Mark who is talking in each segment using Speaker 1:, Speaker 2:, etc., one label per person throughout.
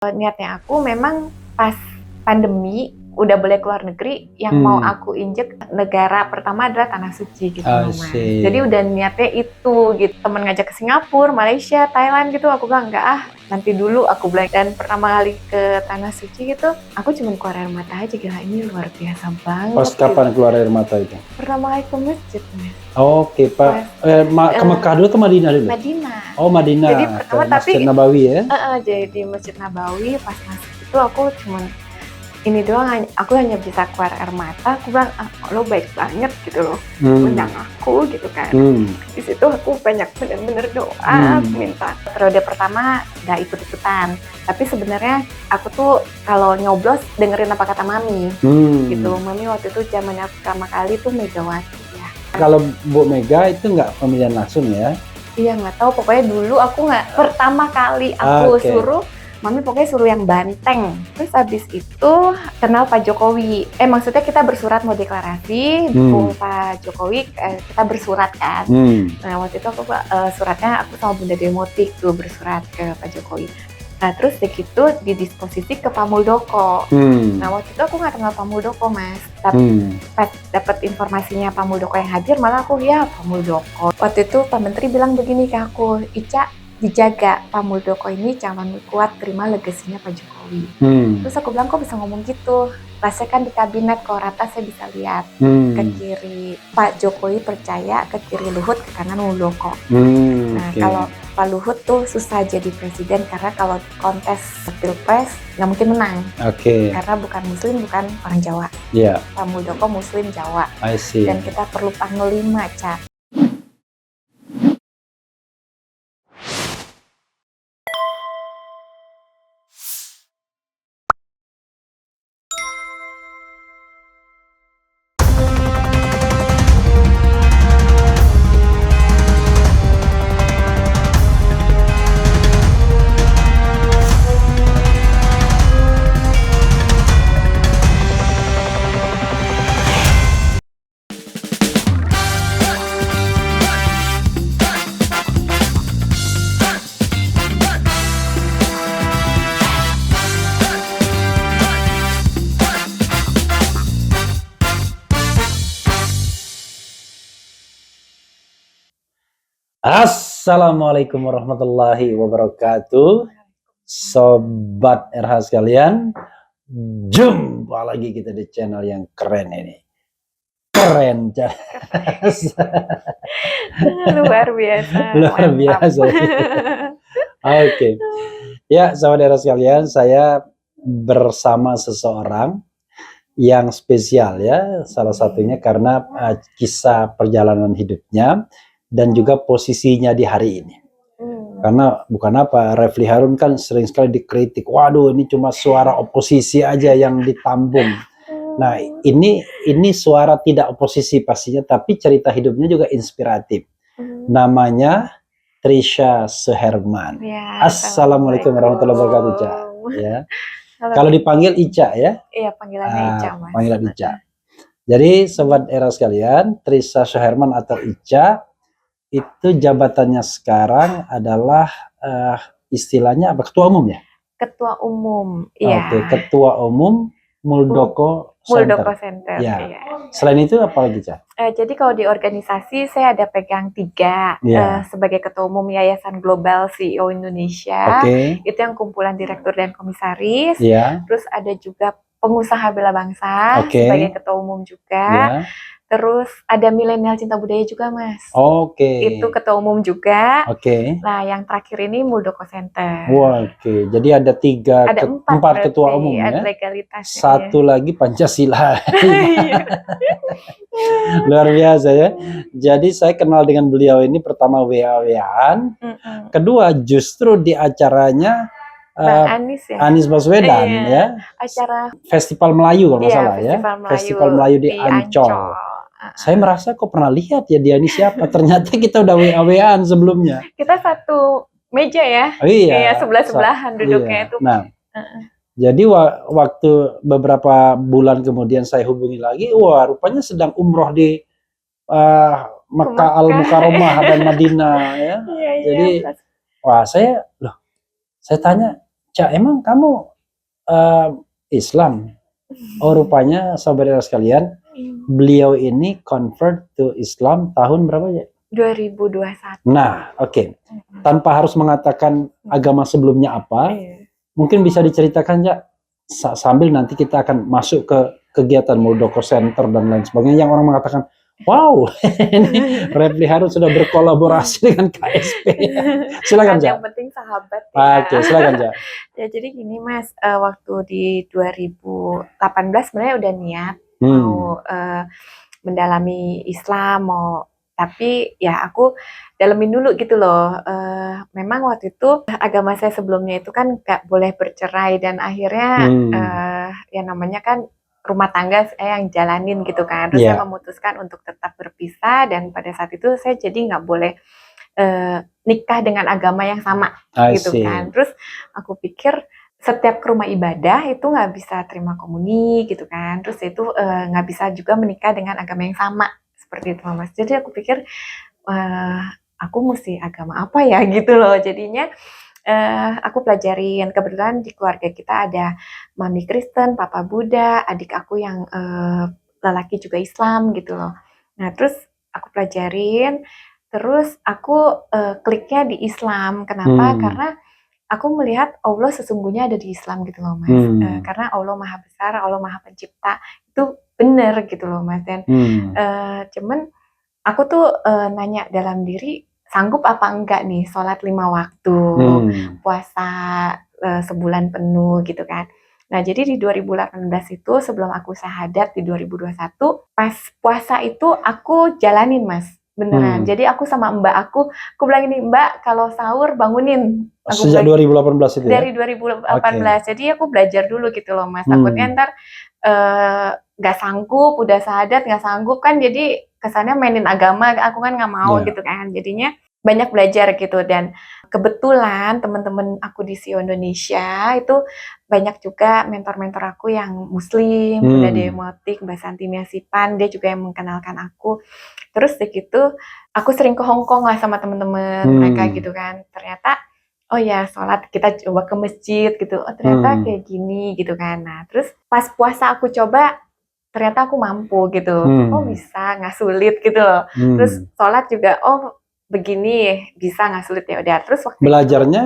Speaker 1: Niatnya aku memang pas pandemi udah boleh keluar negeri, yang mau aku injek negara pertama adalah Tanah Suci gitu loh Mas. Jadi udah niatnya itu gitu. Temen ngajak ke Singapura, Malaysia, Thailand gitu, aku bilang enggak nanti dulu aku bilang. Dan pertama kali ke Tanah Suci gitu, aku cuma keluar air mata aja, gila ini luar biasa banget.
Speaker 2: Pas kapan keluar air mata itu?
Speaker 1: Pertama kali ke masjid Mas.
Speaker 2: Oke, Pak. Ke Mekah dulu atau Madinah dulu?
Speaker 1: Madinah.
Speaker 2: Oh, Madinah.
Speaker 1: Jadi pertama
Speaker 2: Masjid Nabawi ya?
Speaker 1: jadi di Masjid Nabawi pas masuk itu aku cuman ini doang, aku hanya bisa keluar air mata. Aku bilang, lo baik banget gitu loh, undang aku gitu kan. Di situ aku banyak bener-bener doa, minta. Periode pertama nggak ikut-ikutan, tapi sebenarnya aku tuh kalau nyoblos dengerin apa kata mami, gitu. Mami waktu itu zamannya pertama kali tuh Megawati ya.
Speaker 2: Kalau Bu Mega itu nggak pemilihan langsung ya?
Speaker 1: Iya nggak tahu, pokoknya dulu aku nggak, pertama kali aku suruh Mami pokoknya suruh yang banteng. Terus abis itu kenal Pak Jokowi. Maksudnya kita bersurat mau deklarasi, dukung Pak Jokowi, kita bersurat kan. Nah waktu itu aku suratnya aku sama Bunda Demotik tuh bersurat ke Pak Jokowi. Nah terus begitu didisposisi ke Pak Muldoko. Nah waktu itu aku nggak kenal Pak Muldoko Mas. Tapi pas dapat informasinya Pak Muldoko yang hadir, malah aku ya Pak Muldoko. Waktu itu Pak Menteri bilang begini ke aku, Ica, dijaga, Pak Muldoko ini calon kuat, terima legasinya Pak Jokowi. Terus aku bilang, kok bisa ngomong gitu? Rasanya kan di kabinet kalau rata saya bisa lihat ke kiri Pak Jokowi percaya, ke kiri Luhut, ke kanan Muldoko. Nah kalau Pak Luhut tuh susah jadi presiden karena kalau kontes pilpres nggak mungkin menang. Karena bukan Muslim, bukan orang Jawa. Pak Muldoko Muslim Jawa. Dan kita perlu panglima, Cak.
Speaker 2: Assalamualaikum warahmatullahi wabarakatuh. Sobat RH sekalian, jumpa lagi kita di channel yang keren ini. Keren,
Speaker 1: luar biasa.
Speaker 2: Luar biasa. Oke. Ya, sahabat RH sekalian, saya bersama seseorang yang spesial ya, salah satunya karena kisah perjalanan hidupnya dan juga posisinya di hari ini. Karena bukan apa, Refli Harun kan sering sekali dikritik, waduh ini cuma suara oposisi aja yang ditampung. Nah ini suara tidak oposisi pastinya, tapi cerita hidupnya juga inspiratif. Namanya Trisha Suherman.
Speaker 1: Ya,
Speaker 2: Assalamualaikum warahmatullahi wabarakatuh, Ca. Ya. Kalau dipanggil Ica ya?
Speaker 1: Iya, panggilannya Ica, Mas.
Speaker 2: Panggilan Ica. Jadi sobat era sekalian, Trisha Suherman atau Ica itu jabatannya sekarang adalah istilahnya apa? Ketua umum ya?
Speaker 1: Ketua umum, iya.
Speaker 2: Ketua umum Muldoko Center. Ya. Iya. Selain itu apa lagi, Ca?
Speaker 1: Jadi kalau di organisasi saya ada pegang 3 sebagai ketua umum Yayasan Global CEO Indonesia. Itu yang kumpulan direktur dan komisaris. Terus ada juga pengusaha bela bangsa sebagai ketua umum juga. Terus ada Milenial Cinta Budaya juga, Mas. Itu ketua umum juga. Nah, yang terakhir ini Muldoko Center.
Speaker 2: Jadi ada 4 ketua umum ya. Legalitasnya. 1 lagi Pancasila. Luar biasa ya. Jadi saya kenal dengan beliau ini pertama WA-WAan. Kedua justru di acaranya Anies Baswedan ya. Acara Festival Melayu kalau nggak salah ya. Festival Melayu di Ancol. Saya merasa kok pernah lihat ya dia ini siapa. Ternyata kita udah WA-WAan sebelumnya.
Speaker 1: Kita satu meja ya. Iya, sebelah-sebelahan duduknya itu.
Speaker 2: Nah, jadi waktu beberapa bulan kemudian saya hubungi lagi, wah rupanya sedang umroh di Mekah Al-Mukarramah dan Madinah ya. Jadi wah saya tanya, Cak, emang kamu eh, Islam? Oh, rupanya saudara sekalian, beliau ini convert to Islam tahun berapa ya?
Speaker 1: 2021.
Speaker 2: Nah, oke. Tanpa harus mengatakan agama sebelumnya apa,
Speaker 1: Iya.
Speaker 2: mungkin bisa diceritakan ya sambil nanti kita akan masuk ke kegiatan Muldoko Center dan lain sebagainya yang orang mengatakan, wow, ini Refli Harun sudah berkolaborasi dengan KSP. Silakan,
Speaker 1: Kan
Speaker 2: Ja.
Speaker 1: yang penting sahabat ya.
Speaker 2: Oke, silakan, Ja.
Speaker 1: Ya jadi gini Mas, waktu di 2018 sebenarnya udah niat
Speaker 2: Hmm.
Speaker 1: mau mendalami Islam, tapi ya aku dalemin dulu gitu loh. Memang waktu itu agama saya sebelumnya itu kan nggak boleh bercerai dan akhirnya ya namanya kan rumah tangga saya yang jalanin gitu kan. Terus saya
Speaker 2: Yeah.
Speaker 1: memutuskan untuk tetap berpisah dan pada saat itu saya jadi nggak boleh nikah dengan agama yang sama
Speaker 2: I
Speaker 1: gitu
Speaker 2: see.
Speaker 1: kan. Terus aku pikir setiap ke rumah ibadah itu nggak bisa terima komuni gitu kan. Terus itu nggak bisa juga menikah dengan agama yang sama seperti itu Mas. Jadi aku pikir aku mesti agama apa ya gitu loh. Jadinya aku pelajarin. Kebetulan di keluarga kita ada mami Kristen, papa Buddha, adik aku yang lelaki juga Islam gitu loh. Nah terus aku pelajarin. Terus aku kliknya di Islam. Kenapa? Karena aku melihat Allah sesungguhnya ada di Islam gitu loh Mas. Karena Allah Maha Besar, Allah Maha Pencipta. Itu benar gitu loh Mas. Dan cuman aku tuh nanya dalam diri, sanggup apa enggak nih sholat 5 waktu, puasa sebulan penuh gitu kan. Nah jadi di 2018 itu sebelum aku syahadat di 2021, pas puasa itu aku jalanin Mas. Beneran. Jadi aku sama mbak aku bilang ini, Mbak kalau sahur bangunin. Aku
Speaker 2: Sejak
Speaker 1: bilang,
Speaker 2: 2018 itu ya?
Speaker 1: dari 2018. Jadi aku belajar dulu gitu loh Mas. Takutnya ntar nggak sanggup, udah syahadat nggak sanggup kan jadi kesannya mainin agama, aku kan nggak mau gitu kan. Jadinya banyak belajar gitu dan kebetulan teman-teman aku di SEO Indonesia itu banyak juga mentor-mentor aku yang muslim, Bunda Demotik, Mbak Santi Miasipan, dia juga yang mengenalkan aku. Terus begitu aku sering ke Hong Kong lah sama teman-teman mereka gitu kan. Ternyata oh ya sholat kita coba ke masjid gitu. Oh ternyata kayak gini gitu kan. Nah terus pas puasa aku coba ternyata aku mampu gitu. Oh bisa nggak sulit gitu loh. Terus sholat juga oh begini bisa nggak sulit ya udah. Terus waktu
Speaker 2: belajarnya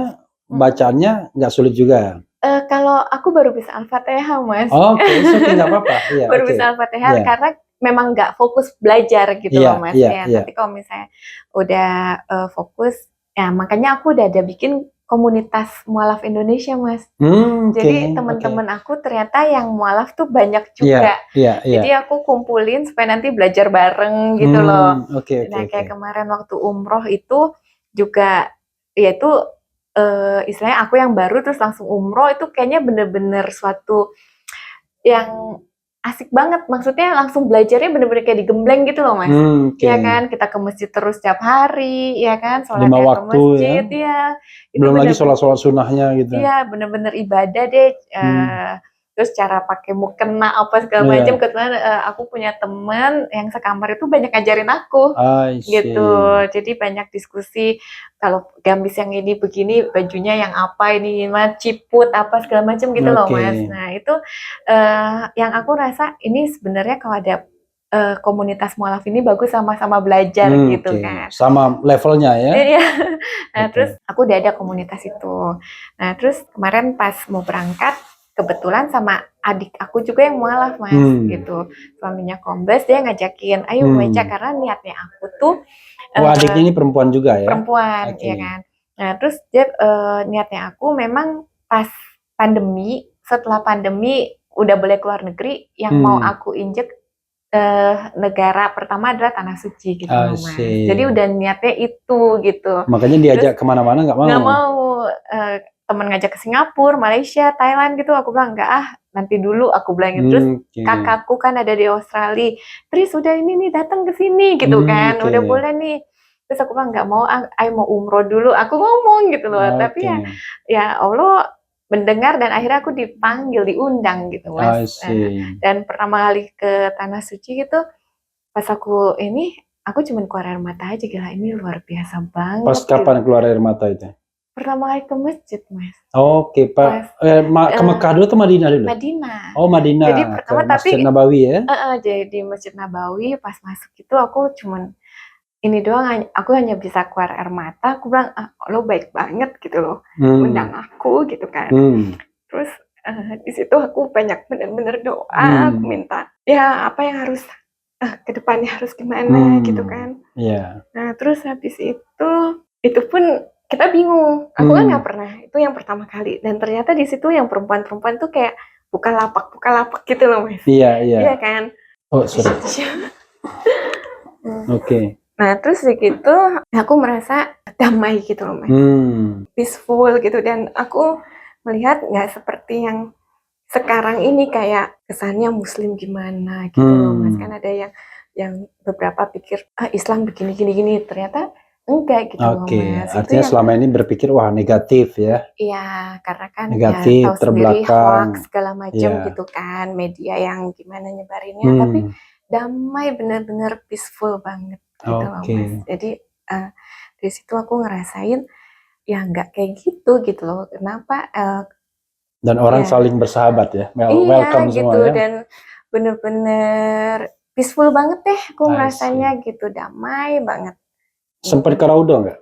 Speaker 2: bacaannya nggak sulit juga.
Speaker 1: Kalau aku baru bisa Al-Fatihah Mas.
Speaker 2: Oke, nggak apa-apa. Iya,
Speaker 1: baru bisa Al-Fatihah karena memang nggak fokus belajar gitu loh Mas. Tapi kalau misalnya udah fokus, ya makanya aku udah ada bikin komunitas mualaf Indonesia Mas. Jadi teman-teman aku ternyata yang mualaf tuh banyak juga. Jadi aku kumpulin supaya nanti belajar bareng gitu loh. Nah kayak kemarin waktu umroh itu juga, ya itu istilahnya aku yang baru terus langsung umroh itu kayaknya bener-bener suatu yang asik banget, maksudnya langsung belajarnya bener-bener kayak digembleng gitu loh Mas. Iya kan, kita ke masjid terus setiap hari, ya kan,
Speaker 2: 5
Speaker 1: sholatnya ke
Speaker 2: waktu
Speaker 1: masjid,
Speaker 2: ya.
Speaker 1: ya.
Speaker 2: Belum lagi sholat-sholat sunnahnya gitu.
Speaker 1: Iya, bener-bener ibadah deh. Terus cara pakai mukena apa segala macam. Kebetulan aku punya teman yang sekamar itu banyak ngajarin aku, gitu. Jadi banyak diskusi. Kalau gamis yang ini begini, bajunya yang apa ini, ciput apa segala macam gitu loh Mas. Nah itu yang aku rasa ini sebenarnya kalau ada komunitas mualaf ini bagus sama-sama belajar gitu kan.
Speaker 2: Sama levelnya ya.
Speaker 1: Iya. Nah terus aku udah ada komunitas itu. Nah terus kemarin pas mau berangkat kebetulan sama adik aku juga yang mualaf Mas gitu. Suaminya kombes, dia ngajakin ayo baca karena niatnya aku tuh
Speaker 2: adiknya ini perempuan juga ya?
Speaker 1: Perempuan, ya kan. Nah terus dia niatnya aku memang pas pandemi, setelah pandemi udah boleh keluar negeri, yang mau aku injek negara pertama adalah Tanah Suci gitu loh Mas. Jadi udah niatnya itu gitu.
Speaker 2: Makanya diajak kemana-mana nggak mau?
Speaker 1: Nggak mau. Temen ngajak ke Singapura, Malaysia, Thailand gitu. Aku bilang nggak nanti dulu aku bilang gitu. Terus kakakku kan ada di Australia. Terus udah ini nih datang ke sini gitu kan. Udah boleh nih. Terus aku bilang nggak mau, ayo mau umroh dulu. Aku ngomong gitu loh. Tapi ya Allah mendengar dan akhirnya aku dipanggil, diundang gitu Mas. Dan pertama kali ke Tanah Suci gitu, pas aku ini, aku cuma keluar air mata aja, gila ini luar biasa banget.
Speaker 2: Pas kapan keluar air mata itu?
Speaker 1: pertama kali ke masjid, Mas.
Speaker 2: Oke, Pak. Ke Mekah dulu atau Madinah dulu?
Speaker 1: Madinah.
Speaker 2: Oh, Madinah.
Speaker 1: Jadi
Speaker 2: Ke
Speaker 1: pertama
Speaker 2: Masjid
Speaker 1: tapi
Speaker 2: Nabawi ya?
Speaker 1: jadi di Masjid Nabawi pas masuk itu aku cuman ini doang, aku hanya bisa keluar air mata. Aku bilang, lo baik banget gitu loh, undang aku gitu kan. Terus di situ aku banyak bener-bener doa, aku minta ya apa yang harus ke depannya harus gimana gitu kan.
Speaker 2: Iya.
Speaker 1: Nah terus habis itu pun kita bingung. Aku kan nggak pernah, itu yang pertama kali. Dan ternyata di situ yang perempuan-perempuan tuh kayak buka lapak gitu loh, Mas.
Speaker 2: Iya, iya.
Speaker 1: Iya kan?
Speaker 2: Oh, sorry. Oke.
Speaker 1: Nah terus begitu aku merasa damai gitu loh, Mas. Peaceful gitu, dan aku melihat nggak seperti yang sekarang ini kayak kesannya Muslim gimana gitu loh, Mas. Kan ada yang beberapa pikir Islam begini, ternyata enggak gitu loh, Mas.
Speaker 2: Artinya
Speaker 1: Itu
Speaker 2: selama ini berpikir wah negatif ya.
Speaker 1: iya, karena kan
Speaker 2: Negatif,
Speaker 1: ya tahu sendiri
Speaker 2: terbelakang.
Speaker 1: hoax segala macam gitu kan, media yang gimana nyebarinnya, tapi damai, bener-bener peaceful banget gitu loh, Mas. Jadi dari situ aku ngerasain ya nggak kayak gitu loh. Kenapa?
Speaker 2: Dan orang saling bersahabat ya, welcome
Speaker 1: gitu,
Speaker 2: semua ya.
Speaker 1: Dan bener-bener peaceful banget deh aku ngerasanya gitu, damai banget.
Speaker 2: Sempat ke Raudo nggak?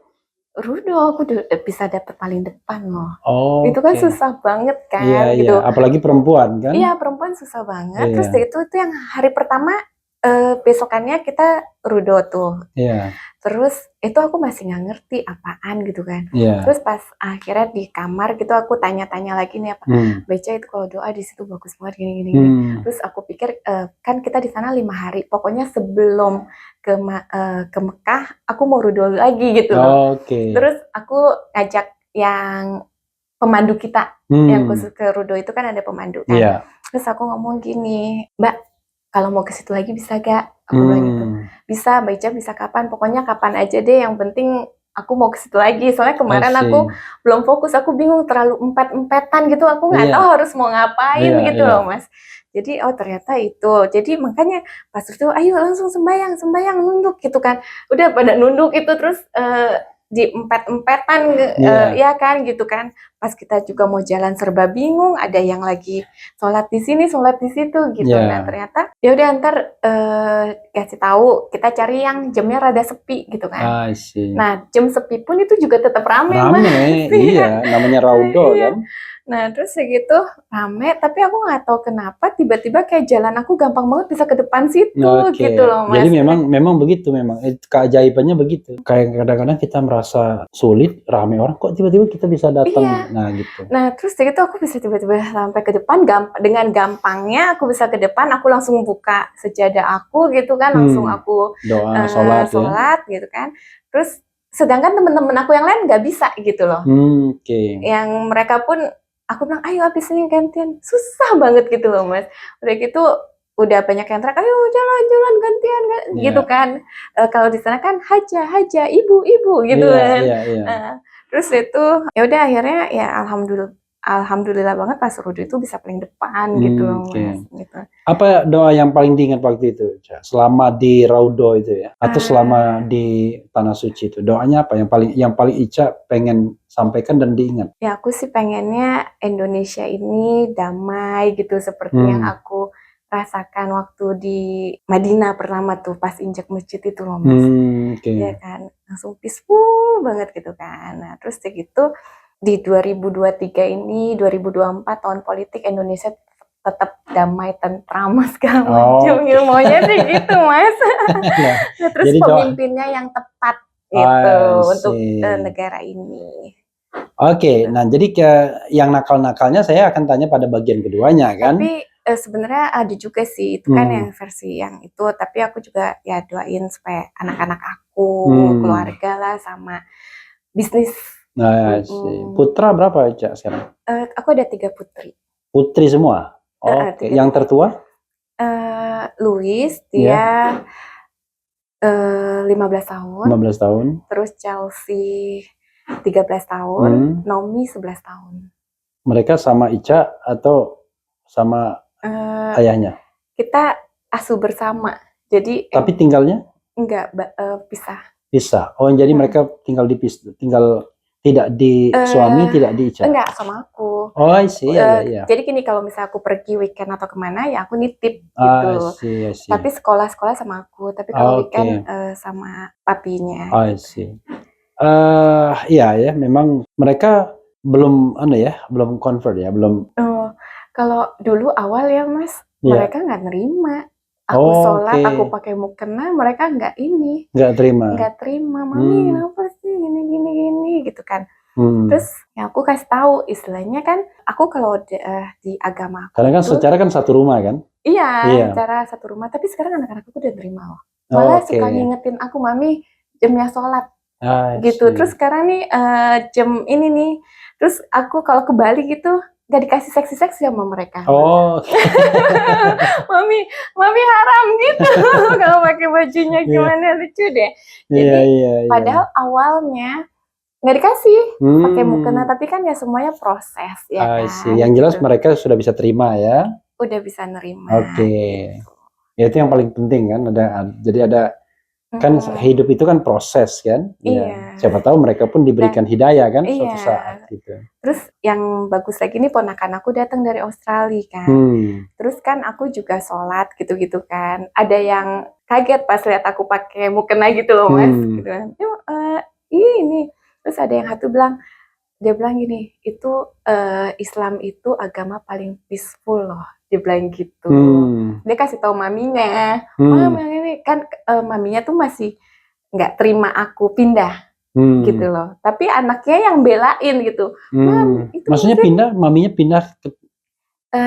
Speaker 1: Raudo aku bisa dapet paling depan loh.
Speaker 2: Oh,
Speaker 1: itu kan susah banget kan.
Speaker 2: Iya,
Speaker 1: gitu.
Speaker 2: Iya. Apalagi perempuan kan?
Speaker 1: Iya, perempuan susah banget. Terus itu yang hari pertama besokannya kita Raudo tuh.
Speaker 2: Iya.
Speaker 1: Terus itu aku masih nggak ngerti apaan gitu kan. Terus pas akhirnya di kamar gitu aku tanya-tanya lagi nih apa. Baca itu kalau doa di situ bagus banget gini. Terus aku pikir kan kita di sana 5 hari. Pokoknya sebelum ke Mekah aku mau Raudo lagi gitu loh. Terus aku ngajak yang pemandu kita yang khusus ke Raudo itu kan ada pemandu kan. Terus aku ngomong gini, Mbak, kalau mau ke situ lagi bisa gak? Aku bilang gitu. Bisa, baca bisa kapan, pokoknya kapan aja deh, yang penting aku mau ke situ lagi. Soalnya kemarin aku belum fokus, aku bingung terlalu empet-empetan gitu, aku nggak tahu harus mau ngapain gitu loh, Mas. Jadi ternyata itu. Jadi makanya pas itu ayo langsung sembahyang nunduk gitu kan. Udah pada nunduk itu terus di empet-empetan ya kan gitu kan. Pas kita juga mau jalan serba bingung, ada yang lagi sholat di sini, sholat di situ gitu. Nah ternyata ya udah ntar kasih tahu kita cari yang jamnya rada sepi gitu kan. Nah jam sepi pun itu juga tetap rame,
Speaker 2: iya, namanya Raudo kan.
Speaker 1: Nah terus segitu rame, tapi aku nggak tahu kenapa tiba-tiba kayak jalan aku gampang banget bisa ke depan situ gitu loh, Mas.
Speaker 2: Jadi memang begitu, memang keajaibannya begitu. Kayak kadang-kadang kita merasa sulit, rame orang, kok tiba-tiba kita bisa datang. Nah gitu.
Speaker 1: Nah terus segitu aku bisa tiba-tiba sampai ke depan, dengan gampangnya aku bisa ke depan, aku langsung buka sejadah aku gitu kan, langsung aku
Speaker 2: doa,
Speaker 1: sholat gitu kan. Terus sedangkan teman-teman aku yang lain nggak bisa gitu loh. Yang mereka pun aku bilang ayo habis ini gantian, susah banget gitu loh, Mas. Udah gitu udah banyak yang teriak ayo jalan gantian gitu kan. Kalau di sana kan haja ibu gitu kan. Terus itu ya udah akhirnya ya alhamdulillah banget pas Raudo itu bisa paling depan gitu loh, Mas. Gitu.
Speaker 2: Apa doa yang paling diingat waktu itu, selama di Raudo itu ya, atau selama di Tanah Suci itu, doanya apa yang paling Ica pengen sampaikan dan diingat?
Speaker 1: Ya aku sih pengennya Indonesia ini damai gitu, seperti yang aku rasakan waktu di Madinah pertama tuh pas injak masjid itu loh, Mas. Ya kan, langsung peaceful banget gitu kan. Nah terus gitu di 2023 ini, 2024 tahun politik, Indonesia tetap damai, tentram segala macam gitu. Maunya sih gitu, Mas. Nah, terus jadi pemimpinnya yang tepat gitu untuk negara ini.
Speaker 2: Nah jadi yang nakal-nakalnya saya akan tanya pada bagian keduanya kan.
Speaker 1: Tapi sebenarnya ada juga sih, itu kan yang versi yang itu, tapi aku juga ya doain supaya anak-anak aku, keluarga lah, sama bisnis.
Speaker 2: Putra berapa Ica sekarang?
Speaker 1: Aku ada 3 putri.
Speaker 2: Putri semua? Yang tertua?
Speaker 1: Louis, dia 15 tahun.
Speaker 2: 15 tahun.
Speaker 1: Terus Chelsea 13 tahun, Nomi 11 tahun.
Speaker 2: Mereka sama Ica atau sama ayahnya?
Speaker 1: Kita asuh bersama. Jadi
Speaker 2: tapi tinggalnya?
Speaker 1: Enggak, pisah.
Speaker 2: Pisah. Oh, jadi mereka tinggal Tidak di suami, tidak di Ica.
Speaker 1: Enggak, sama aku.
Speaker 2: Oh, I see. Ya.
Speaker 1: Jadi gini, kalau misalnya aku pergi weekend atau kemana, ya aku nitip
Speaker 2: I
Speaker 1: gitu.
Speaker 2: see.
Speaker 1: Tapi sekolah-sekolah sama aku. Tapi kalau
Speaker 2: Oke.
Speaker 1: weekend sama papinya.
Speaker 2: I see. Iya ya, memang mereka belum belum convert ya, belum.
Speaker 1: Kalau dulu awal ya Mas,
Speaker 2: Iya.
Speaker 1: mereka nggak nerima. Aku sholat, aku pakai mukena, mereka nggak terima. Mami kenapa sih gini gitu kan. Terus ya aku kasih tahu, istilahnya kan aku kalau di agama aku
Speaker 2: karena kan
Speaker 1: itu,
Speaker 2: secara kan satu rumah kan.
Speaker 1: Iya, secara satu rumah. Tapi sekarang anak-anak aku udah nerima loh. Malah suka ngingetin aku, Mami jamnya sholat gitu. Terus sekarang nih jam ini nih, terus aku kalau ke Bali gitu nggak dikasih seksi-seksi sama mereka. Mami haram gitu kalau pakai bajunya, gimana, lucu deh. Jadi padahal awalnya nggak dikasih pakai mukena, tapi kan ya semuanya proses ya kan.
Speaker 2: Yang jelas mereka sudah bisa terima ya.
Speaker 1: Udah bisa nerima.
Speaker 2: Ya itu yang paling penting kan, jadi ada kan hidup itu kan proses kan.
Speaker 1: Iya.
Speaker 2: Siapa tahu mereka pun diberikan hidayah kan suatu saat gitu.
Speaker 1: Terus yang bagus lagi nih, ponakan aku datang dari Australia kan. Terus kan aku juga sholat gitu-gitu kan. Ada yang kaget pas lihat aku pakai mukena gitu loh Mas. Gitu kan. Ini. Terus ada yang satu dia bilang gini, itu Islam itu agama paling peaceful loh. Dia bilang gitu. Dia kasih tahu maminya. Mama ini kan maminya tuh masih nggak terima aku pindah gitu loh. Tapi anaknya yang belain gitu.
Speaker 2: Itu maksudnya pindah, maminya pindah ke...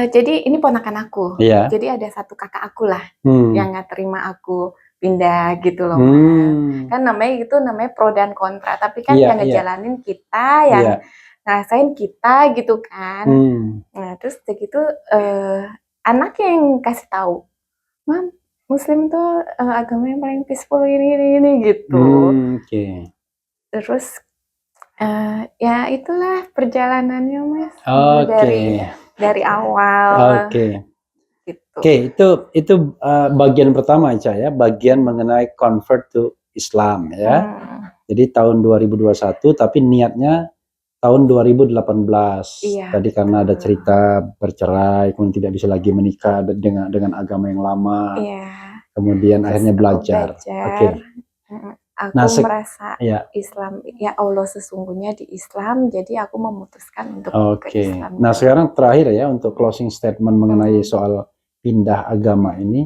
Speaker 1: jadi ini ponakan aku.
Speaker 2: Iya.
Speaker 1: Jadi ada satu kakak aku lah yang nggak terima aku pindah gitu loh Mas. Kan namanya pro dan kontra. Tapi kan yang ngejalanin kita, yang ngerasain kita gitu kan. Nah terus begitu anak yang kasih tahu, Mam, Muslim tuh agama yang paling peaceful ini gitu. Terus ya itulah perjalanannya Mas. Dari awal. Gitu.
Speaker 2: Itu bagian pertama Ica ya, bagian mengenai convert to Islam ya. Jadi tahun 2021, tapi niatnya tahun 2018. Tadi karena ada cerita bercerai, kemudian tidak bisa lagi menikah dengan agama yang lama. Kemudian akhirnya belajar.
Speaker 1: Aku merasa Islam, ya Allah sesungguhnya di Islam, jadi aku memutuskan untuk ke Islam.
Speaker 2: Nah sekarang terakhir ya, untuk closing statement mengenai soal pindah agama ini,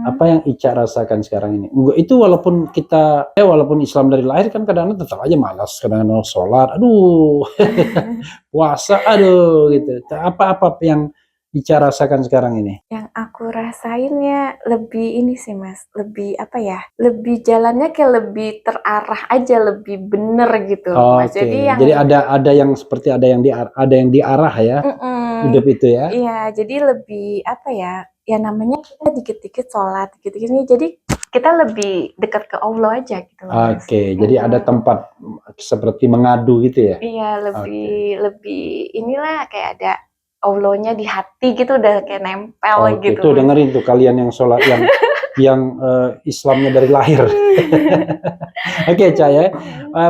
Speaker 2: apa yang Ica rasakan sekarang ini? Itu walaupun kita, walaupun Islam dari lahir kan kadang-kadang tetap aja malas, kadang-kadang sholat, aduh, puasa, aduh, gitu. Apa yang Ica rasakan sekarang ini?
Speaker 1: Yang aku rasain ya lebih ini sih Mas, lebih apa ya? Lebih jalannya kayak lebih terarah aja, lebih bener gitu Mas.
Speaker 2: Jadi ada yang seperti ada yang diarah ya, hidup itu ya?
Speaker 1: Iya, jadi lebih apa ya? Ya namanya kita dikit-dikit sholat, dikit-dikit ini, jadi kita lebih dekat ke Allah aja gitu Mas.
Speaker 2: Jadi ada tempat seperti mengadu gitu ya?
Speaker 1: Iya, lebih inilah kayak ada Allahnya di hati gitu, udah kayak nempel gitu.
Speaker 2: Tuh dengerin tuh kalian yang sholat yang Islamnya dari lahir. Ica ya.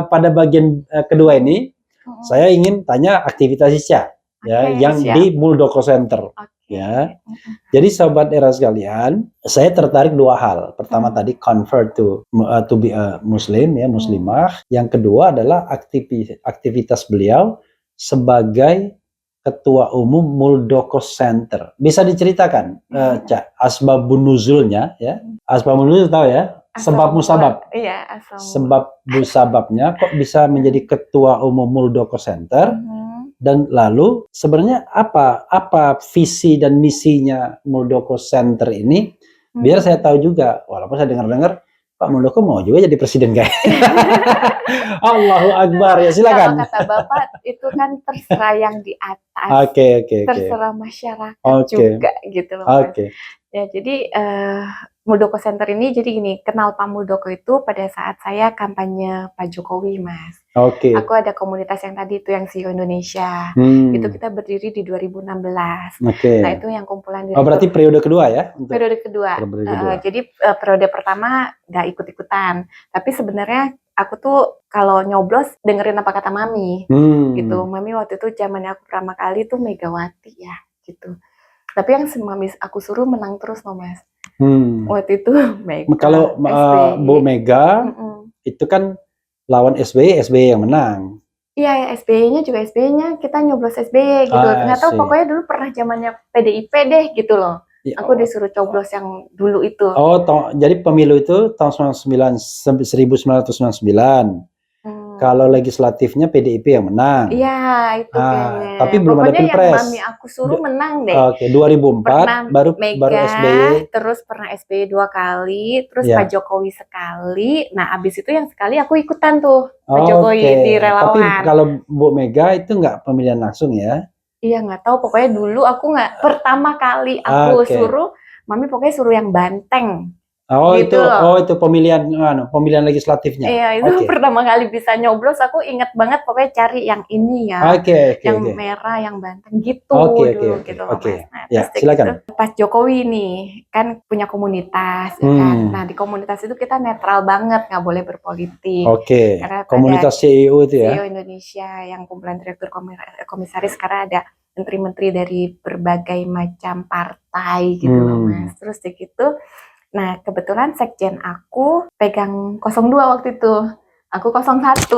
Speaker 2: Pada bagian kedua ini saya ingin tanya aktivitas Ica ya, yang di Muldoko Center. Ya. Jadi sahabat era sekalian, saya tertarik dua hal. Pertama tadi convert to be a Muslim ya, muslimah. Yang kedua adalah aktivitas beliau sebagai Ketua Umum Muldoko Center. Bisa diceritakan, Cak, asbabun nuzulnya ya? Asbabun nuzul tahu ya? Sebab musabab.
Speaker 1: Iya,
Speaker 2: sebab musababnya kok bisa menjadi Ketua Umum Muldoko Center? Dan lalu sebenarnya apa visi dan misinya Muldoko Center ini? Biar saya tahu juga, walaupun saya dengar-dengar Pak Muldoko mau juga jadi presiden guys. Allahu Akbar, ya silakan.
Speaker 1: Kalau kata Bapak itu kan terserah yang di atas. Terserah masyarakat juga gitu loh Mas. Ya jadi Muldoko Center ini jadi gini, kenal Pak Muldoko itu pada saat saya kampanye Pak Jokowi Mas. Aku ada komunitas yang tadi itu yang CEO Indonesia. Itu kita berdiri di 2016. Nah itu yang kumpulan direktur.
Speaker 2: Berarti periode kedua ya?
Speaker 1: Periode kedua. Jadi periode pertama nggak ikut-ikutan. Tapi sebenarnya aku tuh kalau nyoblos dengerin apa kata mami gitu.
Speaker 2: Hmm.
Speaker 1: Mami waktu itu zamannya aku pertama kali tuh Megawati ya gitu. Tapi yang mami aku suruh menang terus loh Mas. Waktu itu Mega,
Speaker 2: Kalau
Speaker 1: SBY.
Speaker 2: Bu Mega
Speaker 1: Mm-mm.
Speaker 2: itu kan lawan SBY yang menang.
Speaker 1: Iya, ya SBY-nya juga SBY-nya kita nyoblos SBY gitu.
Speaker 2: Ah,
Speaker 1: Nggak tahu
Speaker 2: sih.
Speaker 1: pokoknya dulu pernah zamannya PDIP deh gitu loh. Aku
Speaker 2: Oh,
Speaker 1: disuruh coblos yang dulu itu.
Speaker 2: jadi pemilu itu tahun 1999. Kalau
Speaker 1: Hmm.
Speaker 2: legislatifnya PDIP yang menang.
Speaker 1: Iya, itu kayaknya.
Speaker 2: Tapi belum ada
Speaker 1: Pokoknya yang mami
Speaker 2: pilpres.
Speaker 1: aku suruh menang deh.
Speaker 2: Oke, 2004
Speaker 1: Pernah
Speaker 2: baru
Speaker 1: Mega,
Speaker 2: SBY.
Speaker 1: terus pernah SBY 2 kali, terus Pak
Speaker 2: Ya.
Speaker 1: Jokowi sekali. Nah, abis itu yang sekali aku ikutan tuh Pak
Speaker 2: Oke.
Speaker 1: Jokowi di
Speaker 2: Tapi
Speaker 1: relawan.
Speaker 2: kalau Bu Mega itu nggak pemilihan langsung ya?
Speaker 1: Iya nggak tahu, pokoknya dulu aku nggak pertama kali aku
Speaker 2: Oke.
Speaker 1: suruh, mami pokoknya suruh yang banteng.
Speaker 2: Oh
Speaker 1: Gitu loh.
Speaker 2: itu pemilihan legislatifnya.
Speaker 1: Iya, itu
Speaker 2: Oke.
Speaker 1: pertama kali bisa nyoblos, aku inget banget pokoknya cari yang ini ya,
Speaker 2: Oke.
Speaker 1: yang merah, yang banteng gitu
Speaker 2: Oke.
Speaker 1: dulu gitu loh
Speaker 2: Oke.
Speaker 1: Mas. Nah, terus
Speaker 2: Ya,
Speaker 1: kayak gitu,
Speaker 2: silakan.
Speaker 1: pas Jokowi nih, kan punya komunitas ya kan. Nah, di komunitas itu kita netral banget, nggak boleh berpolitik.
Speaker 2: Oke.
Speaker 1: Karena ada
Speaker 2: Komunitas CEO itu
Speaker 1: CEO
Speaker 2: ya.
Speaker 1: Indonesia yang kumpulan direktur komisaris, karena ada menteri-menteri dari berbagai macam partai gitu loh Mas. Terus kayak gitu. Nah, kebetulan sekjen aku pegang 02 waktu itu. Aku 01.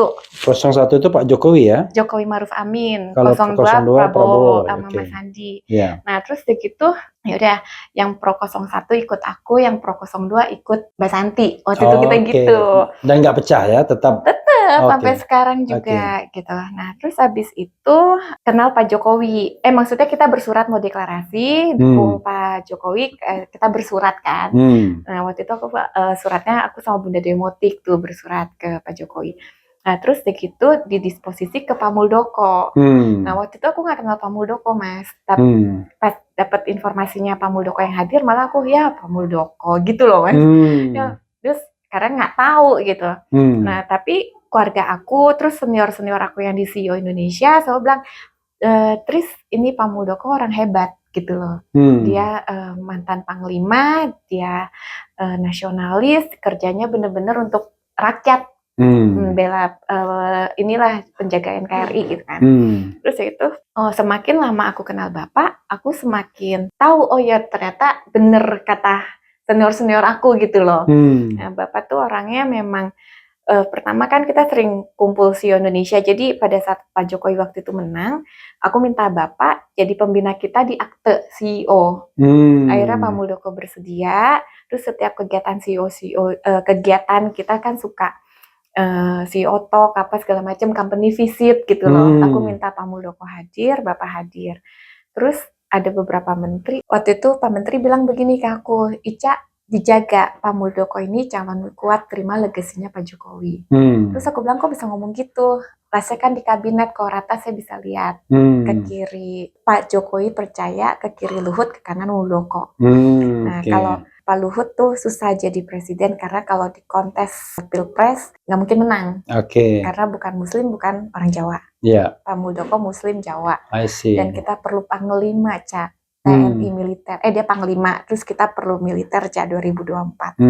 Speaker 2: 01 itu Pak Jokowi ya.
Speaker 1: Jokowi Maruf Amin.
Speaker 2: Kalau
Speaker 1: 02
Speaker 2: 02
Speaker 1: Prabowo
Speaker 2: Prabowo.
Speaker 1: sama
Speaker 2: Oke.
Speaker 1: Mas Sandi.
Speaker 2: Ya.
Speaker 1: Nah, terus begitu ya udah, yang pro 01 ikut aku, yang pro 02 ikut Mbak Santi. Waktu itu kita gitu.
Speaker 2: Dan nggak pecah ya, tetap.
Speaker 1: Sampai sekarang juga gitu. Nah, terus habis itu kenal Pak Jokowi. Maksudnya kita bersurat mau deklarasi, dukung Pak Jokowi, kita bersurat kan. Nah, waktu itu aku suratnya aku sama Bunda Demotik tuh bersurat ke Pak Jokowi. Nah, terus begitu didisposisi ke Pak Muldoko. Nah, waktu itu aku nggak kenal Pak Muldoko, Mas. Tapi pas dapat informasinya Pak Muldoko yang hadir, malah aku ya Pak Muldoko gitu loh, Mas. Ya, terus karena nggak tahu gitu. Nah, tapi keluarga aku, terus senior-senior aku yang di CEO Indonesia selalu bilang, Tris, ini Pak Muldoko orang hebat gitu loh. Dia mantan panglima, dia nasionalis, kerjanya bener-bener untuk rakyat, bela inilah penjaga NKRI gitu kan. Terus itu semakin lama aku kenal Bapak, aku semakin tahu, oh ya ternyata bener kata senior-senior aku gitu loh. Nah, Bapak tuh orangnya memang pertama kan kita sering kumpul CEO Indonesia, jadi pada saat Pak Jokowi waktu itu menang, aku minta Bapak jadi pembina kita di akte CEO. Akhirnya Pak Muldoko bersedia, terus setiap kegiatan kegiatan kita kan suka CEO talk, apa segala macam, company visit gitu loh. Aku minta Pak Muldoko hadir, Bapak hadir. Terus ada beberapa menteri, waktu itu Pak Menteri bilang begini ke aku, Ica, dijaga Pak Muldoko ini calon kuat, terima legasinya Pak Jokowi. Terus aku bilang, kok bisa ngomong gitu? Rasanya kan di kabinet, kok rata saya bisa lihat ke kiri Pak Jokowi percaya, ke kiri Luhut, ke kanan Muldoko. Nah, kalau Pak Luhut tuh susah jadi presiden karena kalau di kontes pilpres nggak mungkin menang. Karena bukan Muslim, bukan orang Jawa. Pak Muldoko Muslim Jawa. Dan kita perlu panglima, Ca. TNI militer. Dia panglima, terus kita perlu militer, Ca, 2024.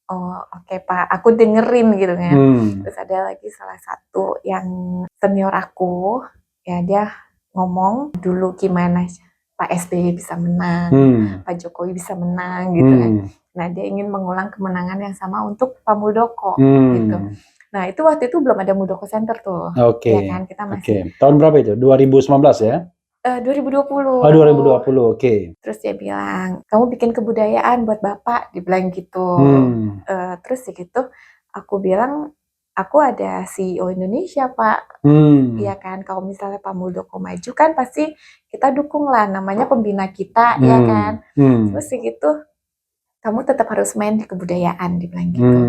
Speaker 1: Oh, oke, Pak. Aku dengerin gitu kan. Terus ada lagi salah satu yang senior aku, ya dia ngomong dulu gimana Pak SBY bisa menang, Pak Jokowi bisa menang gitu kan. Nah, dia ingin mengulang kemenangan yang sama untuk Pak Muldoko gitu. Nah, itu waktu itu belum ada Muldoko Center tuh. Ya kan, kita masih.
Speaker 2: Tahun berapa itu? 2019 ya?
Speaker 1: 2020.
Speaker 2: Oh, 2020, oke.
Speaker 1: Terus dia bilang, kamu bikin kebudayaan buat Bapak, dibilang gitu. Terus gitu, aku bilang, aku ada CEO Indonesia, Pak. Iya kan, kalau misalnya Pak Muldoko maju kan pasti kita dukung lah, namanya pembina kita, ya kan. Terus gitu, kamu tetap harus main di kebudayaan, dibilang gitu.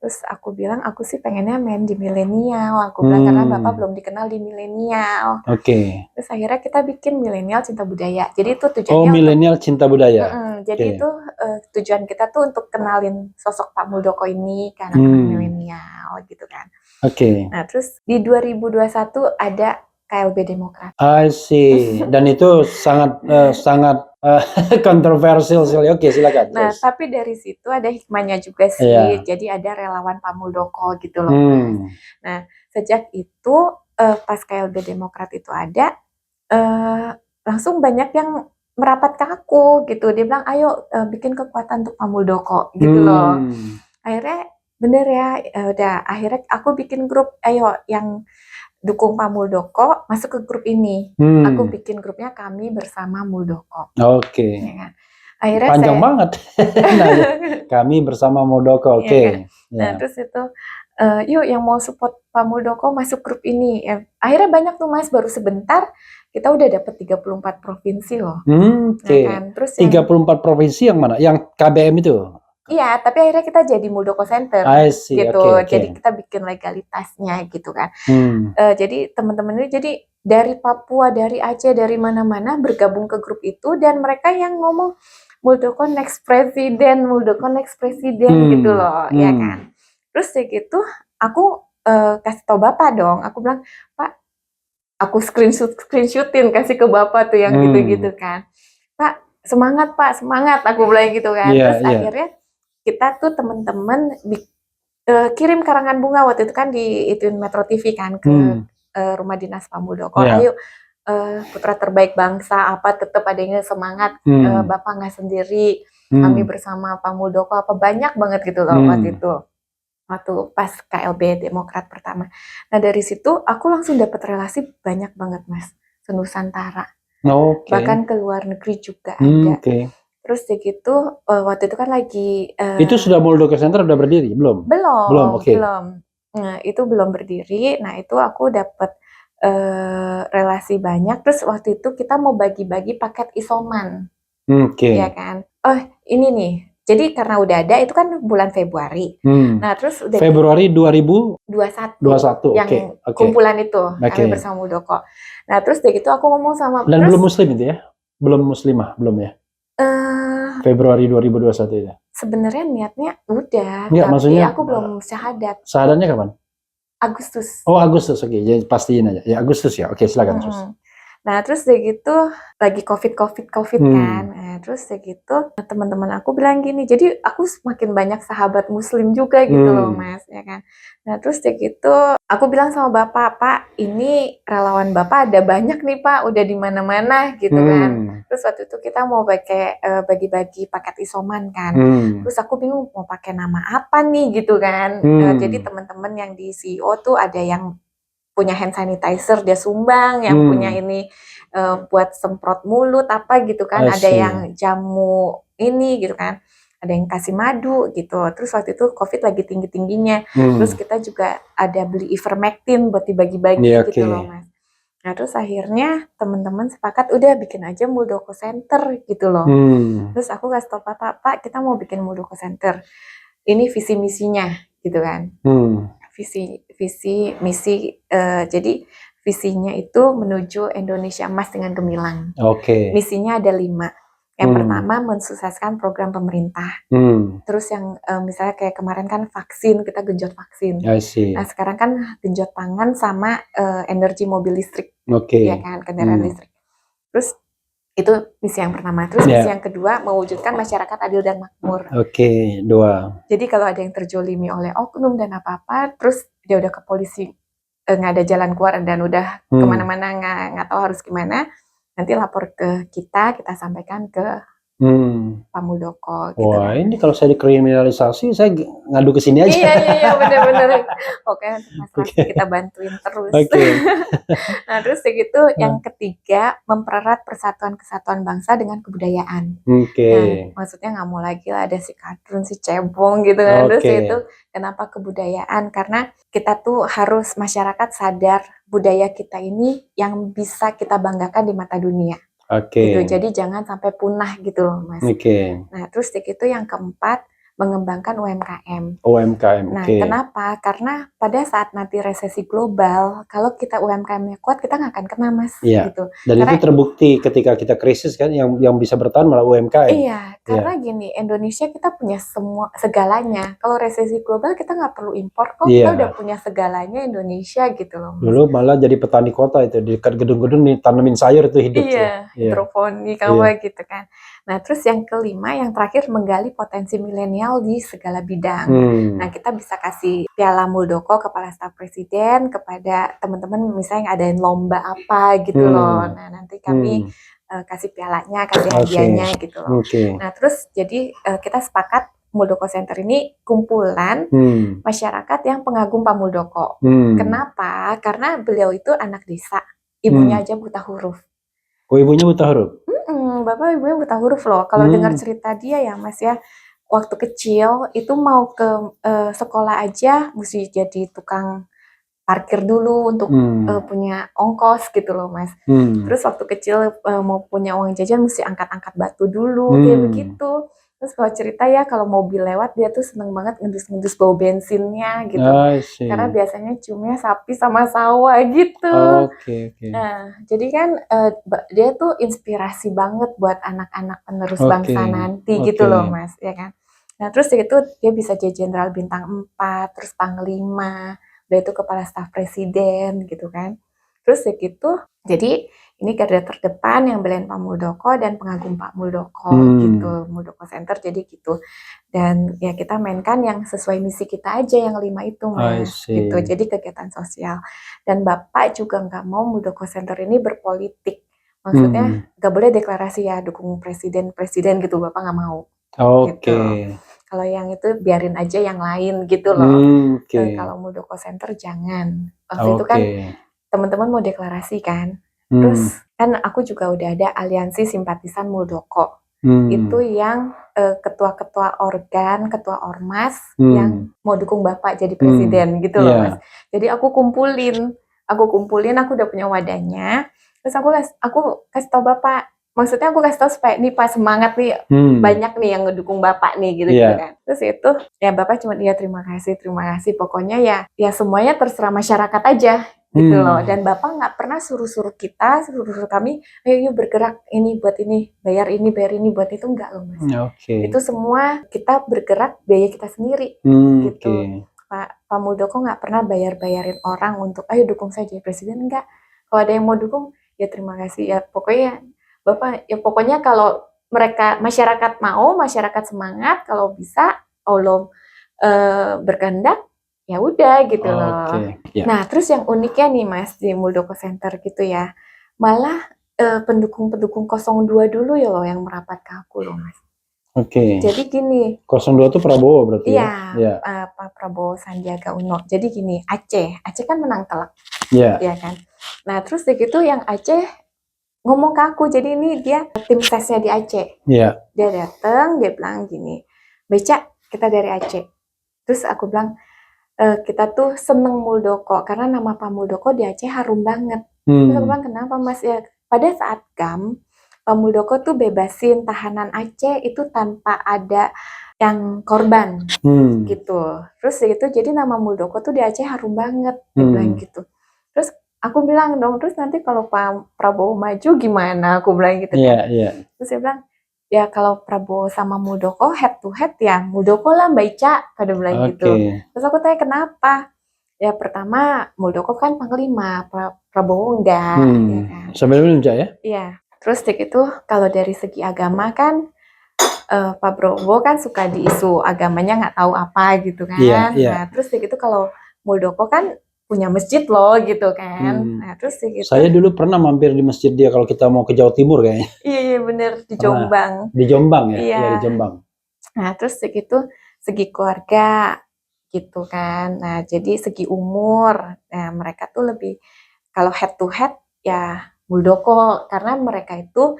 Speaker 1: Terus aku bilang, aku sih pengennya main di milenial. Aku bilang, karena Bapak belum dikenal di milenial. Terus akhirnya kita bikin milenial cinta budaya. Jadi itu tujuannya
Speaker 2: milenial cinta budaya.
Speaker 1: Jadi itu tujuan kita tuh untuk kenalin sosok Pak Muldoko ini ke anak-anak milenial gitu kan. Nah, terus di 2021 ada KLB Demokrat.
Speaker 2: I see. Dan itu sangat Kontroversial sekali. Oke, silakan.
Speaker 1: Nah,
Speaker 2: Terus.
Speaker 1: tapi dari situ ada hikmahnya juga sih.
Speaker 2: Iya.
Speaker 1: Jadi ada relawan Pamuldoko gitu loh, Mas. Nah, sejak itu pas KLB Demokrat itu ada, langsung banyak yang merapat ke aku gitu. Dia bilang, ayo bikin kekuatan untuk Pamuldoko gitu loh. Akhirnya bener ya, udah. Akhirnya aku bikin grup, ayo yang dukung Pamuldoko masuk ke grup ini. Aku bikin grupnya Kami Bersama Muldoko.
Speaker 2: Oke.
Speaker 1: Ya kan? Akhirnya
Speaker 2: panjang banget. Nah, Kami Bersama Muldoko. Oke.
Speaker 1: Ya kan? Nah, terus itu yuk yang mau support Pak Muldoko masuk grup ini. Akhirnya banyak tuh Mas, baru sebentar kita udah dapat 34 provinsi loh.
Speaker 2: Oke.
Speaker 1: Nah, kan? Terus
Speaker 2: 34 provinsi yang mana? Yang KBM itu?
Speaker 1: Iya, tapi akhirnya kita jadi Muldoko Center gitu. Jadi kita bikin legalitasnya gitu kan. Jadi teman-teman ini jadi dari Papua, dari Aceh, dari mana-mana bergabung ke grup itu dan mereka yang ngomong Muldoko next presiden, Muldoko next presiden gitu loh, ya kan. Terus kayak gitu aku kasih tau Bapak dong. Aku bilang, Pak, aku screenshotin kasih ke Bapak tuh yang gitu-gitu kan. Pak, semangat Pak, semangat aku bilang gitu kan. Terus akhirnya kita tuh teman-teman kirim karangan bunga waktu itu kan di Metro TV kan ke rumah dinas Pamuldoko. Ayo putra terbaik bangsa apa tetap adanya semangat, Bapak nggak sendiri, kami bersama Pamuldoko apa banyak banget gitu loh waktu itu. Waktu pas KLB Demokrat pertama. Nah dari situ aku langsung dapat relasi banyak banget Mas, se-Nusantara. Bahkan ke luar negeri juga ada. Terus gitu waktu itu kan lagi
Speaker 2: itu sudah Muldoko Center udah berdiri belum?
Speaker 1: Belum. Nah, itu belum berdiri. Nah, itu aku dapat relasi banyak. Terus waktu itu kita mau bagi-bagi paket isoman. Ya kan? Oh, ini nih. Jadi karena udah ada itu kan bulan Februari. Nah, terus udah
Speaker 2: Februari 2021
Speaker 1: yang kumpulan itu Kami Bersama Muldoko. Nah, terus udah gitu aku ngomong sama
Speaker 2: dan belum muslim itu ya? Belum muslimah, belum ya? Februari 2021 itu.
Speaker 1: Sebenarnya niatnya udah,
Speaker 2: enggak,
Speaker 1: tapi
Speaker 2: maksudnya
Speaker 1: aku belum syahadat.
Speaker 2: Syahadatnya kapan?
Speaker 1: Agustus.
Speaker 2: Oh, Agustus. Oke, jadi pastiin aja. Ya Agustus ya. Oke, silakan terus.
Speaker 1: Nah, terus udah gitu lagi COVID kan. Nah, terus udah gitu teman-teman aku bilang gini, jadi aku semakin banyak sahabat muslim juga gitu loh, Mas, ya kan. Nah, terus udah gitu aku bilang sama Bapak, Pak, ini relawan Bapak ada banyak nih, Pak, udah di mana-mana gitu kan. Terus waktu itu kita mau pakai bagi-bagi paket isoman kan. Terus aku bingung mau pakai nama apa nih gitu kan. Jadi teman-teman yang di CEO tuh ada yang punya hand sanitizer dia sumbang, yang punya ini buat semprot mulut apa gitu kan, ada yang jamu ini gitu kan, ada yang kasih madu gitu. Terus waktu itu COVID lagi tinggi-tingginya, terus kita juga ada beli ivermectin buat dibagi-bagi gitu loh Mas. Nah terus akhirnya teman-teman sepakat udah bikin aja Muldoko Center gitu loh. Terus aku kasih tau Pak, kita mau bikin Muldoko Center. Ini visi misinya gitu kan. Visi misi jadi visinya itu menuju Indonesia Emas dengan Gemilang. Misinya ada 5. Yang pertama mensukseskan program pemerintah. Terus yang misalnya kayak kemarin kan vaksin, kita genjot vaksin. Nah sekarang kan genjot pangan sama energi mobil listrik, ya kan, kendaraan listrik. Terus itu misi yang pertama. Terus misi yang kedua mewujudkan masyarakat adil dan makmur.
Speaker 2: 2.
Speaker 1: Jadi kalau ada yang terjolimi oleh oknum dan apa-apa, terus dia udah ke polisi nggak ada jalan keluar dan udah kemana-mana nggak tahu harus gimana, nanti lapor ke kita sampaikan ke Pamuldoko. Gitu.
Speaker 2: Wah, ini kalau saya dikriminalisasi, saya ngadu ke sini aja.
Speaker 1: Iya, benar-benar. Oke, Mas Raffi kita bantuin terus. Nah, terus begitu yang ketiga, mempererat persatuan kesatuan bangsa dengan kebudayaan. Nah, maksudnya nggak mau lagi lah ada si kadrun, si cebong gitu kan. Terus itu kenapa kebudayaan? Karena kita tuh harus masyarakat sadar budaya kita ini yang bisa kita banggakan di mata dunia. Gitu. Jadi jangan sampai punah gitu loh Mas. Nah terus itu yang keempat mengembangkan UMKM.
Speaker 2: UMKM,
Speaker 1: Nah,
Speaker 2: oke.
Speaker 1: kenapa? Karena pada saat nanti resesi global, kalau kita UMKM-nya kuat, kita nggak akan kena, Mas,
Speaker 2: Iya.
Speaker 1: gitu.
Speaker 2: Dan itu
Speaker 1: Karena
Speaker 2: terbukti ketika kita krisis kan, yang bisa bertahan malah UMKM.
Speaker 1: iya, karena gini, Indonesia kita punya semua segalanya. Kalau resesi global kita nggak perlu impor kok, kita udah
Speaker 2: Iya.
Speaker 1: punya segalanya Indonesia gitu loh, Mas.
Speaker 2: Dulu malah jadi petani kota itu, di dekat gedung-gedung ditanemin sayur itu hidup tuh.
Speaker 1: Iya,
Speaker 2: Iya.
Speaker 1: hidroponik
Speaker 2: Iya.
Speaker 1: apa gitu kan. Nah, terus yang kelima, yang terakhir menggali potensi milenial di segala bidang. Nah, kita bisa kasih Piala Muldoko Kepala Staf Presiden kepada teman-teman misalnya ngadain lomba apa gitu loh. Nah, nanti kami kasih pialanya, kasih hadiahnya gitu loh.
Speaker 2: Oke.
Speaker 1: Nah, terus jadi kita sepakat Muldoko Center ini kumpulan masyarakat yang pengagum Pak Muldoko. Kenapa? Karena beliau itu anak desa, ibunya aja buta huruf.
Speaker 2: Oh, ibunya buta huruf?
Speaker 1: Bapak ibunya buta huruf loh. Kalau dengar cerita dia ya, Mas ya, waktu kecil itu mau ke sekolah aja mesti jadi tukang parkir dulu untuk punya ongkos gitu loh, Mas. Terus waktu kecil mau punya uang jajan mesti angkat-angkat batu dulu, kayak begitu. Terus kalau cerita ya, kalau mobil lewat dia tuh seneng banget ngendus-ngendus bau bensinnya gitu. Karena biasanya ciumnya sapi sama sawah gitu.
Speaker 2: Oke.
Speaker 1: Nah, jadi kan dia tuh inspirasi banget buat anak-anak penerus bangsa nanti gitu loh, Mas, ya kan. Nah, terus itu dia bisa jadi Jenderal Bintang 4, terus Panglima, udah itu Kepala Staf Presiden gitu kan. Terus gitu, jadi ini garda terdepan yang belain Pak Muldoko dan pengagum Pak Muldoko gitu, Muldoko Center jadi gitu. Dan ya kita mainkan yang sesuai misi kita aja yang 5 itu, Mas, gitu. Jadi kegiatan sosial. Dan Bapak juga nggak mau Muldoko Center ini berpolitik. Maksudnya nggak boleh deklarasi ya dukung presiden gitu, Bapak nggak mau. Gitu. Kalau yang itu biarin aja yang lain gitu loh. Kalau Muldoko Center jangan. Waktu itu kan teman-teman mau deklarasi kan. Terus kan aku juga udah ada aliansi simpatisan Muldoko. Itu yang ketua-ketua organ, ketua ormas yang mau dukung Bapak jadi presiden gitu loh, Mas. Jadi aku kumpulin, aku udah punya wadahnya. Terus aku kasih tau Bapak. Maksudnya aku kasih tau supaya nih Pak semangat nih, banyak nih yang ngedukung Bapak nih gitu kan. Terus itu ya Bapak cuma terima kasih. Pokoknya ya semuanya terserah masyarakat aja gitu loh. Dan Bapak nggak pernah suruh-suruh kami, ayo yuk bergerak ini buat ini, bayar ini buat itu, enggak loh, Mas. Itu semua kita bergerak biaya kita sendiri gitu. Pak Muldoko nggak pernah bayarin orang untuk ayo dukung saya jadi presiden, enggak. Kalau ada yang mau dukung ya terima kasih ya, pokoknya Bapak ya pokoknya kalau masyarakat mau, masyarakat semangat, kalau bisa Allah berkehendak ya udah gitu loh. Nah, terus yang uniknya nih Mas di Muldoko Center gitu ya, malah pendukung-pendukung 02 dulu ya loh yang merapat ke aku loh, Mas. Jadi gini.
Speaker 2: 02 itu Prabowo berarti
Speaker 1: ya? Iya, Pak Prabowo Sandiaga Uno. Jadi gini, Aceh kan menang telak. Iya kan. Nah, terus begitu yang Aceh ngomong ke aku, jadi ini dia tim sesnya di Aceh. Dia datang, dia bilang gini, Beca, kita dari Aceh. Terus aku bilang, kita tuh seneng Muldoko karena nama Pak Muldoko di Aceh harum banget. Terus aku bilang kenapa Mas ya? Pada saat GAM, Pak Muldoko tuh bebasin tahanan Aceh itu tanpa ada yang korban gitu. Terus gitu jadi nama Muldoko tuh di Aceh harum banget, dia bilang gitu. Terus aku bilang dong, terus nanti kalau Pak Prabowo maju gimana? Aku bilang gitu kan. Terus dia bilang, ya kalau Prabowo sama Muldoko head to head ya Muldoko lah Mbak Ica, pada bilang gitu. Terus aku tanya kenapa? Ya pertama Muldoko kan panglima, Prabowo enggak. Ya kan?
Speaker 2: Sambil menunjuk ya?
Speaker 1: Iya. Terus itu kalau dari segi agama kan Pak Prabowo kan suka di isu agamanya nggak tahu apa gitu kan. Nah terus itu kalau Muldoko kan punya masjid loh gitu kan. Nah terus gitu.
Speaker 2: Saya dulu pernah mampir di masjid dia kalau kita mau ke Jawa Timur kayaknya.
Speaker 1: Iya bener di Jombang.
Speaker 2: Di Jombang ya?
Speaker 1: Iya
Speaker 2: di Jombang.
Speaker 1: Nah terus gitu segi keluarga gitu kan. Nah jadi segi umur, nah mereka tuh lebih kalau head to head ya Muldoko karena mereka itu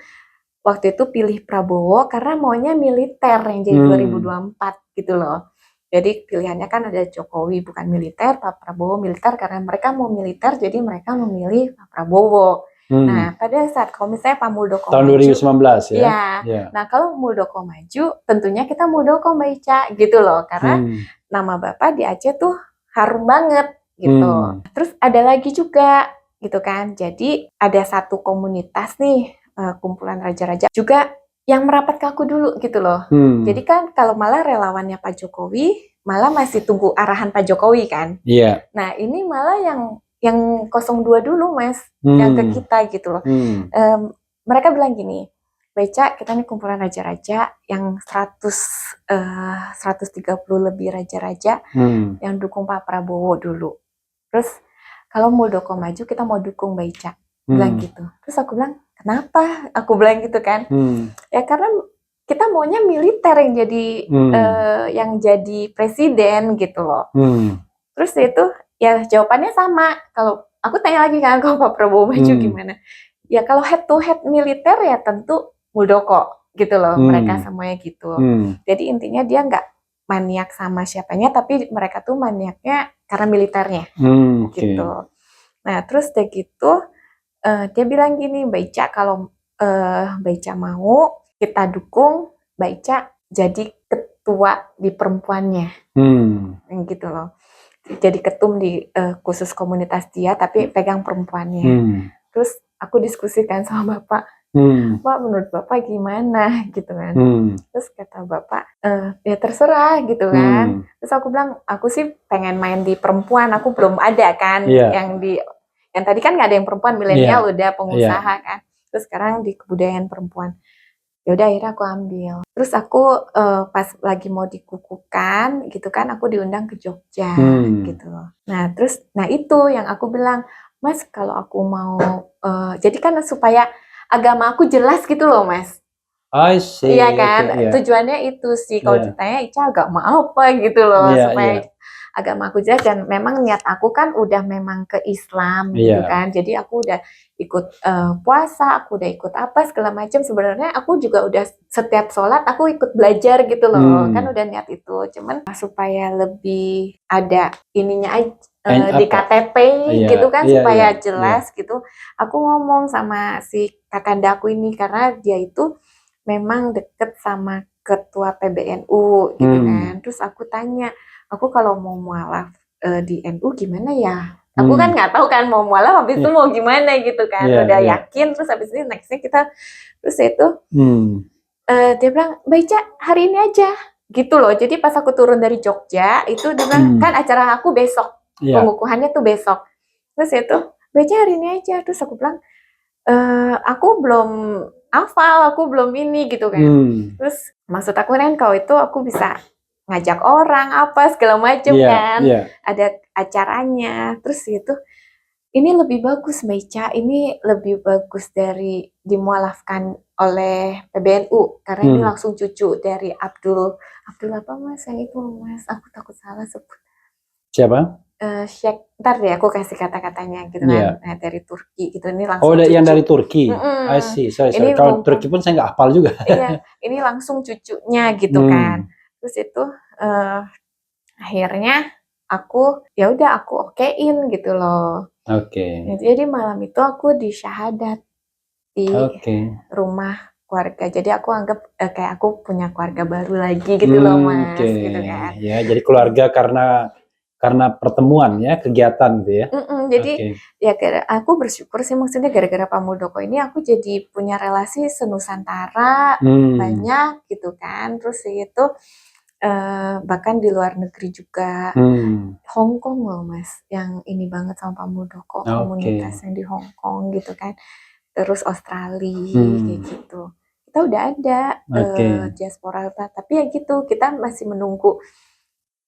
Speaker 1: waktu itu pilih Prabowo karena maunya militer yang jadi 2024 gitu loh. Jadi pilihannya kan ada Jokowi bukan militer, Pak Prabowo militer karena mereka mau militer jadi mereka memilih Pak Prabowo Nah, pada saat kalau misalnya Pak Muldoko
Speaker 2: tahun
Speaker 1: maju,
Speaker 2: 2019 ya.
Speaker 1: Iya.
Speaker 2: Ya.
Speaker 1: Nah, kalau Muldoko maju, tentunya kita Muldoko Mbak Ica gitu loh, karena nama Bapak di Aceh tuh harum banget gitu. Terus ada lagi juga gitu kan. Jadi ada satu komunitas nih, kumpulan raja-raja juga yang merapat ke aku dulu gitu loh. Jadi kan kalau malah relawannya Pak Jokowi, malah masih tunggu arahan Pak Jokowi kan.
Speaker 2: Iya.
Speaker 1: Nah, ini malah yang 02 dulu Mas, yang ke kita gitu loh. Mereka bilang gini, Beca, kita nih kumpulan raja-raja yang 130 lebih raja-raja yang dukung Pak Prabowo dulu. Terus kalau Muldoko maju, kita mau dukung Beca. Bilang gitu. Terus aku bilang, kenapa? Aku bilang gitu kan. Ya karena kita maunya militer yang jadi presiden gitu loh. Terus itu ya jawabannya sama. Kalau aku tanya lagi kan, kalau Pak Prabowo maju gimana? Ya kalau head to head militer ya tentu Muldoko gitu loh, mereka semuanya gitu. Jadi intinya dia nggak maniak sama siapanya, tapi mereka tuh maniaknya karena militernya gitu. Nah terus udah gitu dia bilang gini, Mbak Ica kalau Mbak Ica mau kita dukung Mbak Ica jadi ketua di perempuannya, gitu loh. Jadi ketum di khusus komunitas dia, tapi pegang perempuannya. Terus aku diskusikan sama Bapak, Pak menurut Bapak gimana gitu kan. Terus kata Bapak, ya terserah gitu kan. Terus aku bilang, aku sih pengen main di perempuan, aku belum ada kan yang tadi kan nggak ada yang perempuan, milenial udah pengusaha kan. Terus sekarang di kebudayaan perempuan. Ya udah akhirnya aku ambil. Terus aku pas lagi mau dikukuhkan gitu kan, aku diundang ke Jogja gitu loh. Nah terus, itu yang aku bilang, Mas kalau aku mau, jadi kan supaya agama aku jelas gitu loh Mas.
Speaker 2: I see.
Speaker 1: Iya kan, tujuannya itu sih. Kalau ditanya Ica agama apa gitu loh, supaya agama aku jelas. Dan memang niat aku kan udah memang ke Islam gitu kan. Jadi aku udah ikut puasa, aku udah ikut apa segala macam. Sebenarnya aku juga udah setiap sholat aku ikut belajar gitu loh. Kan udah niat itu. Cuman supaya lebih ada ininya aja. Di KTP gitu kan supaya jelas gitu. Aku ngomong sama si kakanda aku ini karena dia itu memang deket sama ketua PBNU gitu kan. Terus aku tanya, aku kalau mau mualaf di NU gimana ya? Aku kan nggak tahu kan mau mualaf habis itu mau gimana gitu kan. Udah yakin, terus habis ini nextnya kita, terus itu dia bilang, Mbak Ica hari ini aja gitu loh. Jadi pas aku turun dari Jogja itu dia bilang, kan acara aku besok, pengukuhannya tuh besok. Terus itu, Mbak Ica hari ini aja. Terus aku bilang, aku belum hafal, aku belum ini gitu kan. Terus maksud aku kan kalau itu aku bisa ngajak orang apa segala macam kan. Ada acaranya. Terus itu ini lebih bagus Mbak Ica, ini lebih bagus dari dimualafkan oleh PBNU karena ini langsung cucu dari Abdul apa Mas yang itu Mas, aku takut salah sebut.
Speaker 2: Siapa?
Speaker 1: Sheikh, ntar deh aku kasih kata-katanya gitu kan. Nah, dari Turki gitu, ini langsung
Speaker 2: cucu. Yang dari Turki. I see, sorry. Kalau Turki pun saya nggak hafal juga.
Speaker 1: Iya, ini langsung cucunya gitu kan. Terus itu akhirnya aku ya udah aku okein gitu loh. Jadi malam itu aku disyahadat di rumah keluarga. Jadi aku anggap kayak aku punya keluarga baru lagi gitu loh Mas, gitu kan.
Speaker 2: Ya, jadi keluarga karena pertemuan ya, kegiatan gitu ya.
Speaker 1: Jadi ya aku bersyukur sih, maksudnya gara-gara Pak Muldoko ini aku jadi punya relasi senusantara banyak gitu kan. Terus itu bahkan di luar negeri juga. Hong Kong loh Mas, yang ini banget sama Pak Muldoko, komunitas yang di Hong Kong gitu kan. Terus Australia kayak gitu. Kita udah ada diaspora, tapi ya gitu, kita masih menunggu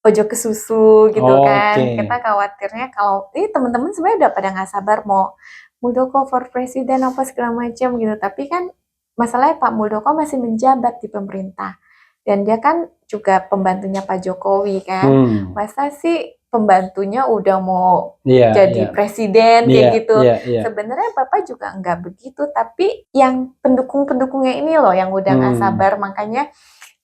Speaker 1: ojo ke susu gitu kan. Kita khawatirnya kalau teman-teman sebenarnya udah pada nggak sabar mau Muldoko for presiden apa segala macam gitu. Tapi kan masalahnya Pak Muldoko masih menjabat di pemerintah dan dia kan juga pembantunya Pak Jokowi kan. Masa sih pembantunya udah mau jadi presiden kayak gitu. Sebenarnya Bapak juga nggak begitu, tapi yang pendukung-pendukungnya ini loh yang udah nggak sabar. Makanya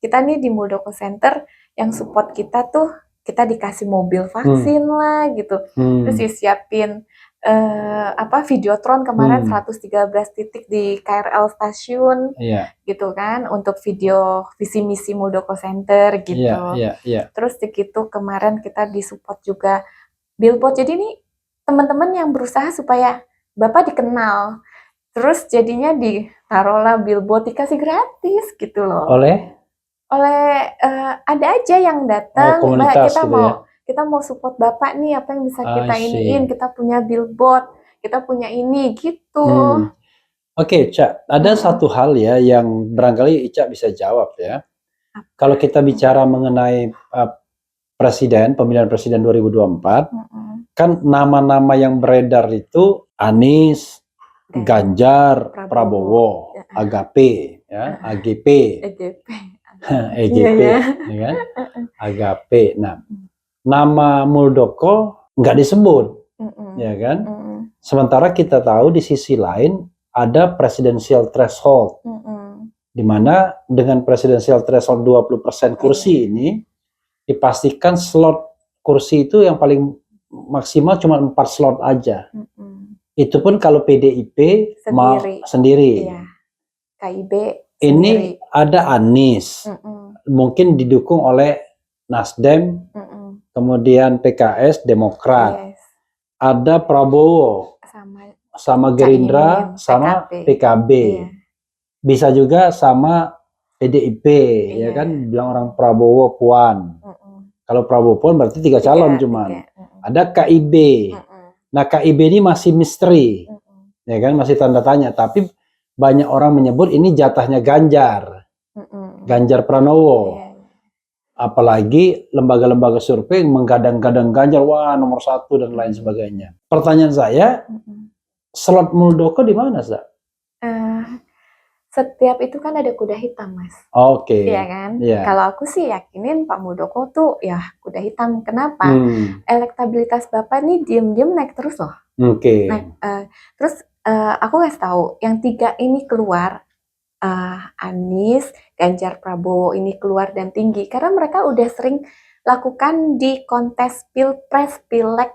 Speaker 1: kita nih di Muldoko Center yang support kita tuh, kita dikasih mobil vaksin lah gitu. Terus disiapin Videotron kemarin 113 titik di KRL stasiun gitu kan, untuk video visi misi Muldoko Center gitu. Terus begitu kemarin kita disupport juga billboard. Jadi nih teman-teman yang berusaha supaya Bapak dikenal, terus jadinya ditaruhlah billboard dikasih gratis gitu loh. Oleh ada aja yang datang, Mbak, kita
Speaker 2: gitu
Speaker 1: mau kita mau support Bapak nih, apa yang bisa kita iniin, kita punya billboard, kita punya ini gitu.
Speaker 2: Oke, Cak, ada satu hal ya yang barangkali Ica bisa jawab ya. Kalau kita bicara mengenai pemilihan presiden 2024, kan nama-nama yang beredar itu Anies, Ganjar, Prabowo, AGP, ya, AGP, EGP, ya kan? AGP. Nah, nama Muldoko nggak disebut, ya kan? Sementara kita tahu di sisi lain ada presidensial threshold, di mana dengan presidensial threshold 20% kursi ini dipastikan slot kursi itu yang paling maksimal cuma 4 slot aja. Itu pun kalau PDIP sendiri.
Speaker 1: Iya. KIB
Speaker 2: ini
Speaker 1: sendiri.
Speaker 2: Ada Anies, mungkin didukung oleh Nasdem, kemudian PKS, Demokrat. Ada Prabowo sama Gerindra, sama PKB. Bisa juga sama PDIP, ya kan, bilang orang Prabowo Puan. Kalau Prabowo Puan berarti 3 calon cuman. Ada KIB. Nah, KIB ini masih misteri, ya kan, masih tanda tanya. Tapi banyak orang menyebut ini jatahnya Ganjar, Ganjar Pranowo. Apalagi lembaga-lembaga survei menggadang-gadang Ganjar, wah nomor 1 dan lain sebagainya. Pertanyaan saya, slot Muldoko di mana, Sa?
Speaker 1: Setiap itu kan ada kuda hitam, Mas.
Speaker 2: Oke.
Speaker 1: Iya kan? Kalau aku sih yakinin Pak Muldoko tuh ya kuda hitam. Kenapa? Elektabilitas Bapak nih diem-diem naik terus loh. Terus aku ngasih tahu, yang 3 ini keluar, Anies, Ganjar, Prabowo ini keluar dan tinggi karena mereka udah sering lakukan di kontes pilpres, pileg,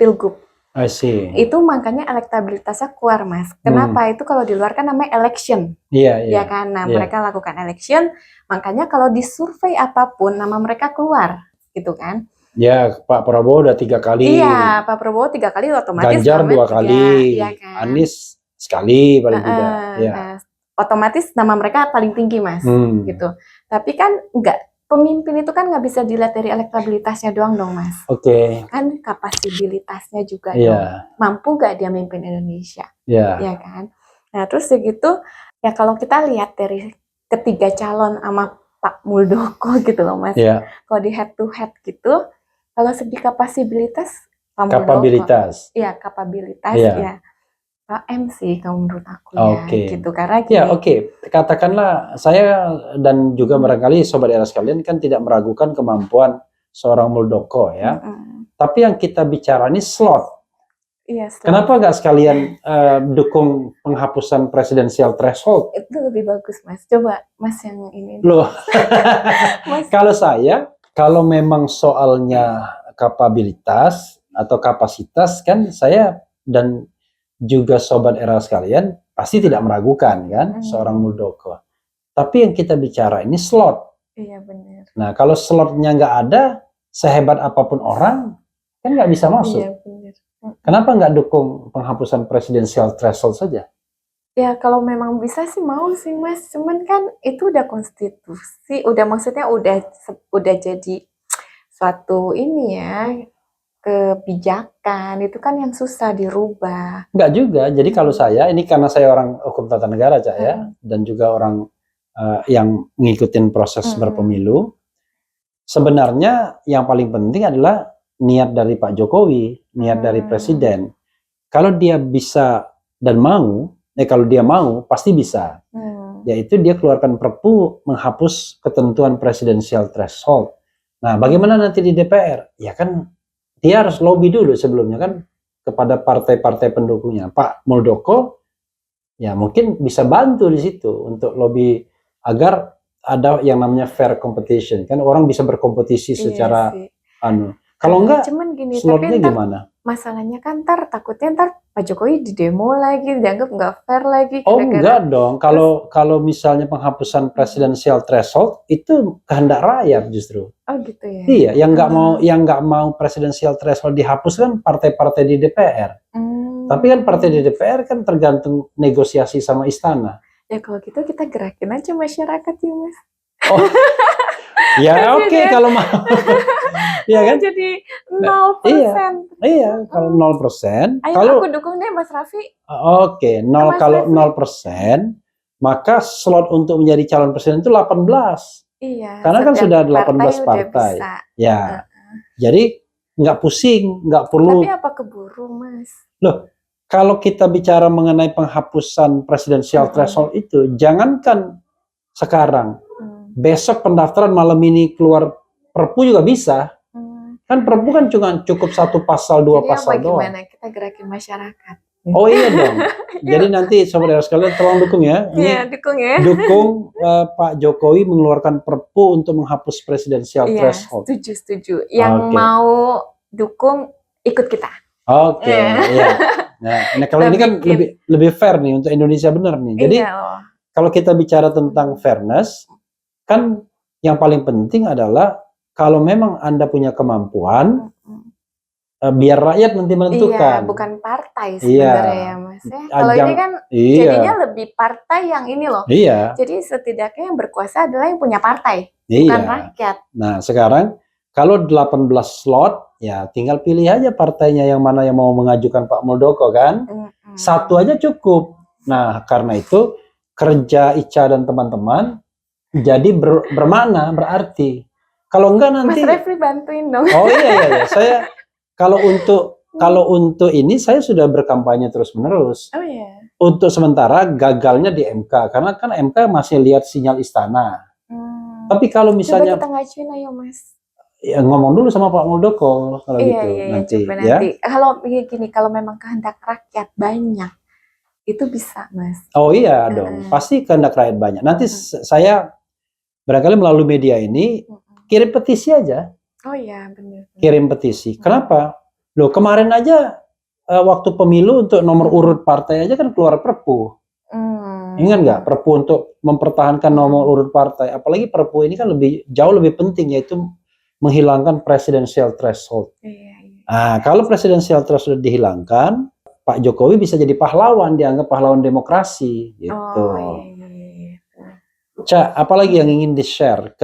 Speaker 1: pilgub.
Speaker 2: I see.
Speaker 1: Itu makanya elektabilitasnya keluar, Mas. Kenapa? Itu kalau di luar kan namanya election. Ya kan? Nah, mereka lakukan election, makanya kalau disurvei apapun nama mereka keluar, gitu kan?
Speaker 2: Ya, Pak Prabowo udah 3 kali.
Speaker 1: Iya, Pak Prabowo 3 kali otomatis.
Speaker 2: Ganjar 2 kali. Ya kan? Anies sekali paling tidak.
Speaker 1: Nah, otomatis nama mereka paling tinggi, Mas. Gitu. Tapi kan enggak. Pemimpin itu kan nggak bisa dilihat dari elektabilitasnya doang dong, Mas. Kan kapasibilitasnya juga dong. Mampu nggak dia mimpin Indonesia? Ya kan? Nah, terus segitu, ya kalau kita lihat dari ketiga calon sama Pak Muldoko gitu loh, Mas. Kalau di head to head gitu, kalau segi kapasibilitas, Pak Muldoko. Iya, kapabilitas ya. KM sih kalau menurut aku ya, gitu. Karena gini,
Speaker 2: katakanlah saya dan juga barangkali sobat era sekalian kan tidak meragukan kemampuan seorang Muldoko ya. Tapi yang kita bicara ini slot.
Speaker 1: Slot.
Speaker 2: Kenapa nggak sekalian dukung penghapusan presidensial threshold?
Speaker 1: Itu lebih bagus, Mas. Coba Mas yang ini.
Speaker 2: Loh. Kalau memang soalnya kapabilitas atau kapasitas, kan saya dan juga sobat era sekalian pasti tidak meragukan kan seorang Muldoko. Tapi yang kita bicara ini slot.
Speaker 1: Iya, benar.
Speaker 2: Nah, kalau slotnya nggak ada, sehebat apapun orang kan nggak bisa masuk.
Speaker 1: Iya, benar.
Speaker 2: Kenapa nggak dukung penghapusan presidensial threshold saja?
Speaker 1: Ya kalau memang bisa sih mau sih, Mas. Cuman kan itu udah konstitusi, maksudnya udah jadi suatu ini ya, kebijakan itu kan yang susah dirubah.
Speaker 2: Enggak juga. Jadi kalau saya, ini karena saya orang hukum tata negara, Cak, ya, dan juga orang yang ngikutin proses berpemilu, sebenarnya yang paling penting adalah niat dari Pak Jokowi, niat dari Presiden. Kalau dia bisa dan mau, kalau dia mau pasti bisa. Yaitu dia keluarkan Perpu menghapus ketentuan presidensial threshold. Nah, bagaimana nanti di DPR? Ya kan dia harus lobby dulu sebelumnya kan kepada partai-partai pendukungnya. Pak Muldoko ya mungkin bisa bantu di situ untuk lobby agar ada yang namanya fair competition. Kan orang bisa berkompetisi secara kalau enggak
Speaker 1: cuman gini,
Speaker 2: slotnya gimana?
Speaker 1: masalahnya kan takutnya Pak Jokowi di demo lagi, dianggap nggak fair lagi
Speaker 2: Oh
Speaker 1: gara-gara.
Speaker 2: enggak dong, kalau misalnya penghapusan presidensial threshold itu kehendak rakyat justru.
Speaker 1: Oh gitu ya.
Speaker 2: Iya, yang nggak mau presidensial threshold dihapus kan partai-partai di DPR. Tapi kan partai di DPR kan tergantung negosiasi sama istana.
Speaker 1: Ya kalau gitu kita gerakin aja masyarakat ya Mas.
Speaker 2: Oh, ya oke kalau mau. Iya kan?
Speaker 1: Jadi
Speaker 2: Iya,
Speaker 1: 0%.
Speaker 2: iya kalau 0%.
Speaker 1: Ayo
Speaker 2: Kalau
Speaker 1: aku dukung deh Mas Raffi.
Speaker 2: oke,
Speaker 1: Mas
Speaker 2: kalau
Speaker 1: Raffi.
Speaker 2: 0%, maka slot untuk menjadi calon presiden itu 18.
Speaker 1: Iya.
Speaker 2: Karena kan
Speaker 1: setiap
Speaker 2: sudah 18
Speaker 1: udah
Speaker 2: partai.
Speaker 1: bisa.
Speaker 2: Ya. Jadi nggak pusing, nggak perlu.
Speaker 1: Tapi apa keburu Mas?
Speaker 2: Loh, kalau kita bicara mengenai penghapusan presidensial threshold itu, jangankan sekarang, besok pendaftaran malam ini keluar perpu juga bisa. Kan perpu kan cuma cukup satu pasal, dua pasal doang.
Speaker 1: Gimana kita gerakin masyarakat?
Speaker 2: Oh iya dong. Jadi nanti saudara sekalian tolong dukung ya.
Speaker 1: Iya, dukung ya.
Speaker 2: Dukung Pak Jokowi mengeluarkan perpu untuk menghapus presidensial threshold.
Speaker 1: Setuju. Yang mau dukung ikut kita.
Speaker 2: Oke, iya. Nah, kalau ini kan lebih fair nih untuk Indonesia benar nih. Jadi kalau kita bicara tentang fairness, kan yang paling penting adalah kalau memang Anda punya kemampuan, biar rakyat nanti menentukan.
Speaker 1: Iya, bukan partai sebenarnya ya Mas. Kalau ini kan jadinya lebih partai yang ini loh.
Speaker 2: Iya.
Speaker 1: Jadi setidaknya yang berkuasa adalah yang punya partai, bukan rakyat.
Speaker 2: Nah, sekarang kalau 18 slot, ya tinggal pilih aja partainya yang mana yang mau mengajukan Pak Muldoko kan. Satu aja cukup. Nah, karena itu kerja Ica dan teman-teman jadi bermakna, berarti. Kalau enggak nanti
Speaker 1: Mas Refli bantuin dong.
Speaker 2: Oh iya. Saya kalau untuk ini saya sudah berkampanye terus-menerus.
Speaker 1: Oh iya.
Speaker 2: Untuk sementara gagalnya di MK karena kan MK masih lihat sinyal istana. Tapi kalau misalnya
Speaker 1: coba kita ngajuin ayo Mas.
Speaker 2: Ya, ngomong dulu sama Pak Muldoko kalau gitu nanti.
Speaker 1: Kalau gini, kalau memang kehendak rakyat banyak, itu bisa Mas.
Speaker 2: Oh iya dong, pasti kehendak rakyat banyak. Nanti saya barangkali melalui media ini kirim petisi aja.
Speaker 1: Oh iya benar.
Speaker 2: Kirim petisi. Kenapa? Loh kemarin aja waktu pemilu untuk nomor urut partai aja kan keluar perpu. Ingat nggak perpu untuk mempertahankan nomor urut partai? Apalagi perpu ini kan jauh lebih penting yaitu menghilangkan presidensial threshold. Nah, kalau presidensial threshold dihilangkan, Pak Jokowi bisa jadi pahlawan, dianggap pahlawan demokrasi, gitu. Cak, apalagi yang ingin di-share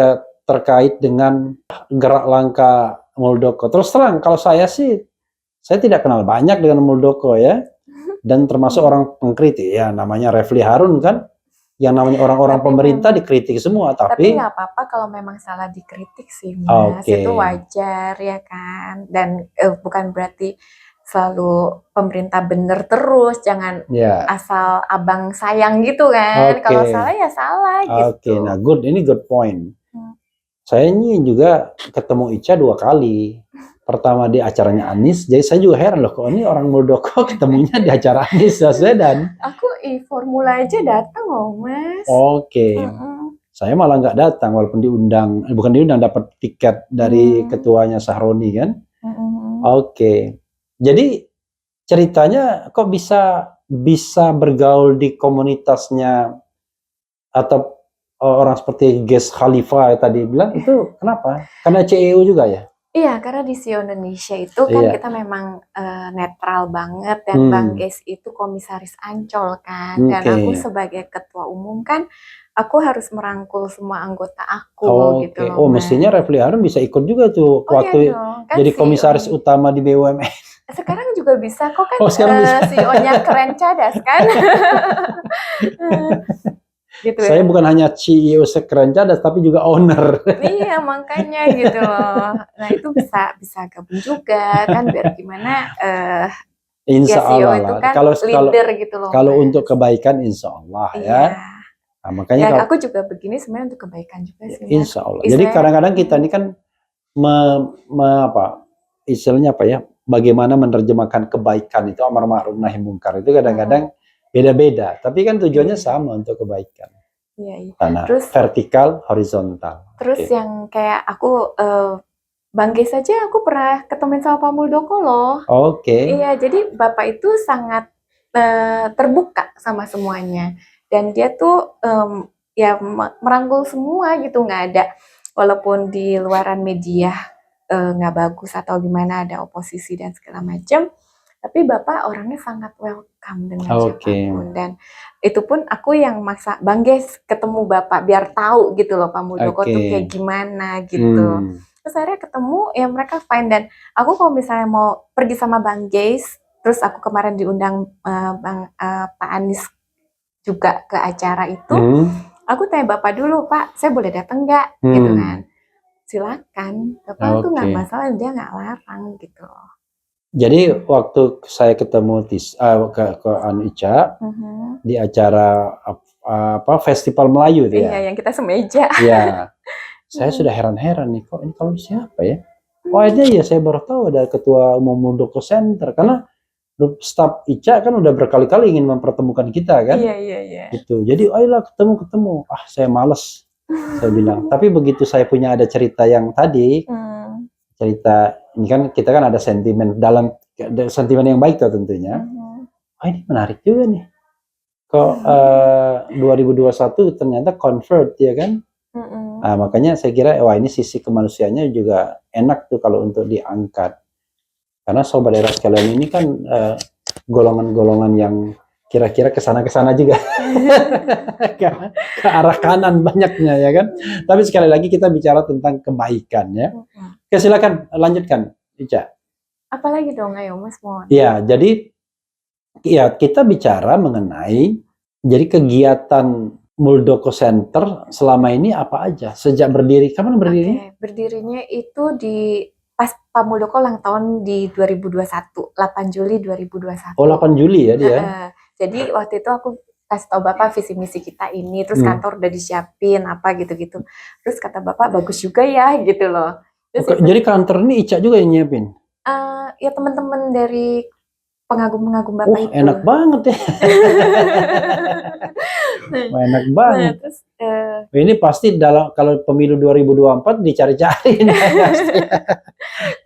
Speaker 2: terkait dengan gerak langkah Muldoko? Terus terang, kalau saya sih, saya tidak kenal banyak dengan Muldoko ya, dan termasuk orang pengkritik ya, namanya Refli Harun kan. Yang namanya orang-orang pemerintah dikritik semua, tapi
Speaker 1: nggak apa-apa kalau memang salah dikritik sih Mas, itu wajar ya kan, dan bukan berarti selalu pemerintah bener terus, jangan asal abang sayang gitu kan, kalau salah ya salah gitu.
Speaker 2: Nah ini good point. Saya ini juga ketemu Ica 2 kali. Pertama di acaranya Anies, jadi saya juga heran loh, kok ini orang Muldoko ketemunya di acara Anies Baswedan.
Speaker 1: Aku formula aja datang loh Mas.
Speaker 2: Saya malah nggak datang, walaupun bukan diundang, dapat tiket dari ketuanya Sahroni kan. Jadi ceritanya kok bisa bergaul di komunitasnya atau orang seperti Ges Khalifa tadi bilang itu kenapa? Karena CEU juga ya?
Speaker 1: Iya, karena di SIO Indonesia itu kan kita memang netral banget, dan Bang Ges itu komisaris Ancol kan, dan aku sebagai ketua umum kan, aku harus merangkul semua anggota aku gitu loh.
Speaker 2: Mestinya Refli Harun bisa ikut juga tuh waktu kan jadi komisaris utama di BUMN.
Speaker 1: Sekarang juga bisa kok kan,
Speaker 2: CEO-nya
Speaker 1: keren cadas kan. Gitu
Speaker 2: saya bukan hanya CEO sekeren cadas tapi juga owner.
Speaker 1: Iya makanya gitu loh. Nah itu bisa gabung juga kan, biar gimana
Speaker 2: Insya Allah
Speaker 1: itu kan
Speaker 2: kalau
Speaker 1: leader gitu loh.
Speaker 2: Kalau untuk kebaikan Insya Allah ya. Nah, makanya
Speaker 1: aku juga begini sebenarnya untuk kebaikan juga sih.
Speaker 2: Insya Allah. Jadi kadang-kadang kita ini kan istilahnya apa ya? Bagaimana menerjemahkan kebaikan itu, amar ma'ruf nahi munkar itu kadang-kadang beda-beda, tapi kan tujuannya sama untuk kebaikan.
Speaker 1: Iya.
Speaker 2: Terus vertikal, horizontal.
Speaker 1: Terus yang kayak aku Banggai saja aku pernah ketemuin sama Pak Muldoko loh.
Speaker 2: Oke.
Speaker 1: Iya, jadi Bapak itu sangat terbuka sama semuanya. Dan dia tuh ya merangkul semua gitu, nggak ada walaupun di luaran media nggak bagus atau gimana ada oposisi dan segala macam, tapi Bapak orangnya sangat welcome dengan
Speaker 2: Oke.
Speaker 1: siapapun. Dan itu pun aku yang maksa, Bang Ges ketemu Bapak biar tahu gitu loh Pak Muldoko tuh
Speaker 2: Oke.
Speaker 1: kayak gimana gitu. Terus akhirnya ketemu ya mereka fine. Dan aku kalau misalnya mau pergi sama Bang Ges, terus aku kemarin diundang Pak Anies juga ke acara itu, aku tanya Bapak dulu, Pak saya boleh datang nggak gitu kan. Silakan, Bapak tuh nggak
Speaker 2: Oke.
Speaker 1: masalah, dia nggak larang gitu loh.
Speaker 2: Jadi waktu saya ketemu ke Anu Ica di acara apa festival Melayu itu
Speaker 1: Iya,
Speaker 2: ya.
Speaker 1: yang kita semeja.
Speaker 2: Iya. Saya sudah heran-heran nih, kok ini kalau siapa ya? Oh ini ya saya baru tahu ada Ketua Umum Muldoko Center, karena staf Ica kan udah berkali-kali ingin mempertemukan kita kan.
Speaker 1: Iya.
Speaker 2: Gitu. Jadi ayolah ketemu. Ah saya males. Saya bilang. Tapi begitu saya punya ada cerita yang tadi, cerita ini kan kita kan ada sentimen dalam sentimen yang baik tuh tentunya. Oh ini menarik juga nih. Kok 2021 ternyata convert ya kan? Nah, makanya saya kira wah ini sisi kemanusiaannya juga enak tuh kalau untuk diangkat. Karena sobat daerah sekalian ini kan golongan-golongan yang kira-kira kesana juga. ke arah kanan banyaknya ya kan. Tapi sekali lagi kita bicara tentang kebaikan ya. Oke, silakan lanjutkan, Ica.
Speaker 1: Apalagi dong, ayo Mas mohon.
Speaker 2: Ya, jadi ya kita bicara mengenai jadi kegiatan Muldoko Center selama ini apa aja? Sejak berdiri, kapan berdiri?
Speaker 1: Oke, berdirinya itu di pas Pak Muldoko ulang tahun di 2021, 8 Juli 2021.
Speaker 2: Oh, 8 Juli ya dia.
Speaker 1: Jadi waktu itu aku kasih tahu Bapak visi misi kita ini, terus kantor udah disiapin apa gitu-gitu. Terus kata Bapak bagus juga ya gitu loh. Terus
Speaker 2: jadi kantor ini Ica juga yang nyiapin?
Speaker 1: Ya teman-teman dari pengagum-pengagum Bapak itu.
Speaker 2: Enak banget ya. Enak banget.
Speaker 1: Terus
Speaker 2: ini pasti kalau pemilu 2024 dicari-cari.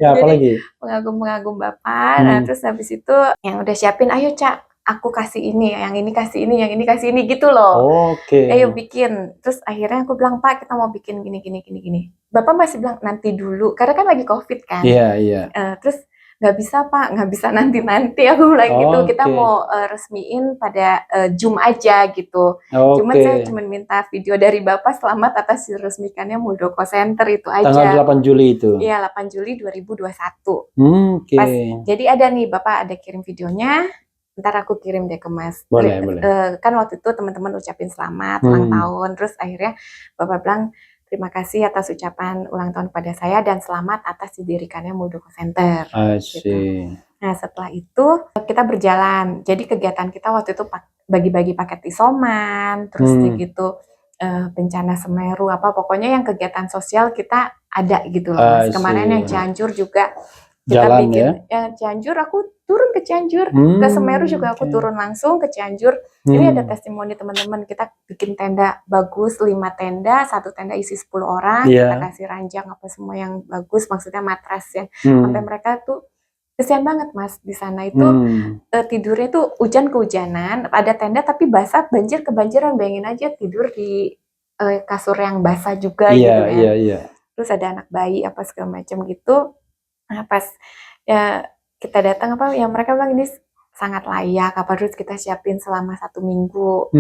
Speaker 2: Ya apalagi?
Speaker 1: Pengagum-pengagum Bapak. Nah terus habis itu yang udah siapin, ayo Cak, aku kasih ini, yang ini kasih ini, yang ini kasih ini gitu loh.
Speaker 2: Oke.
Speaker 1: Ayo bikin. Terus akhirnya aku bilang, Pak kita mau bikin gini. Bapak masih bilang nanti dulu, karena kan lagi COVID kan.
Speaker 2: Iya.
Speaker 1: Terus nggak bisa Pak, nggak bisa nanti aku bilang gitu. Kita mau resmiin pada Zoom aja gitu. Cuman saya cuma minta video dari Bapak selamat atas diresmikannya Muldoko Center itu aja.
Speaker 2: Tanggal 8 Juli itu?
Speaker 1: Iya, 8 Juli 2021.
Speaker 2: Pas,
Speaker 1: jadi ada nih Bapak ada kirim videonya, ntar aku kirim deh ke Mas.
Speaker 2: Boleh.
Speaker 1: Kan waktu itu teman-teman ucapin selamat ulang tahun, terus akhirnya Bapak bilang terima kasih atas ucapan ulang tahun pada saya dan selamat atas didirikannya Muldoko Center. Gitu. Nah setelah itu kita berjalan. Jadi kegiatan kita waktu itu bagi-bagi paket isoman, terus gitu bencana Semeru apa pokoknya yang kegiatan sosial kita ada gitu loh. Kemarin yang Cianjur juga kita bikin. Ya Cianjur aku turun ke Cianjur, ke Semeru juga aku turun langsung ke Cianjur. Ini ada testimoni teman-teman, kita bikin tenda bagus, 5 tenda, 1 tenda isi 10 orang, kita kasih ranjang apa semua yang bagus, maksudnya matras yang sampai mereka tuh kesian banget Mas di sana itu tidurnya tuh hujan kehujanan, ada tenda tapi basah, banjir kebanjiran, bayangin aja tidur di kasur yang basah juga gitu kan.
Speaker 2: Iya.
Speaker 1: Terus ada anak bayi apa segala macam gitu. Nah pas ya kita datang apa ya mereka bilang ini sangat layak apa terus kita siapin selama 1 minggu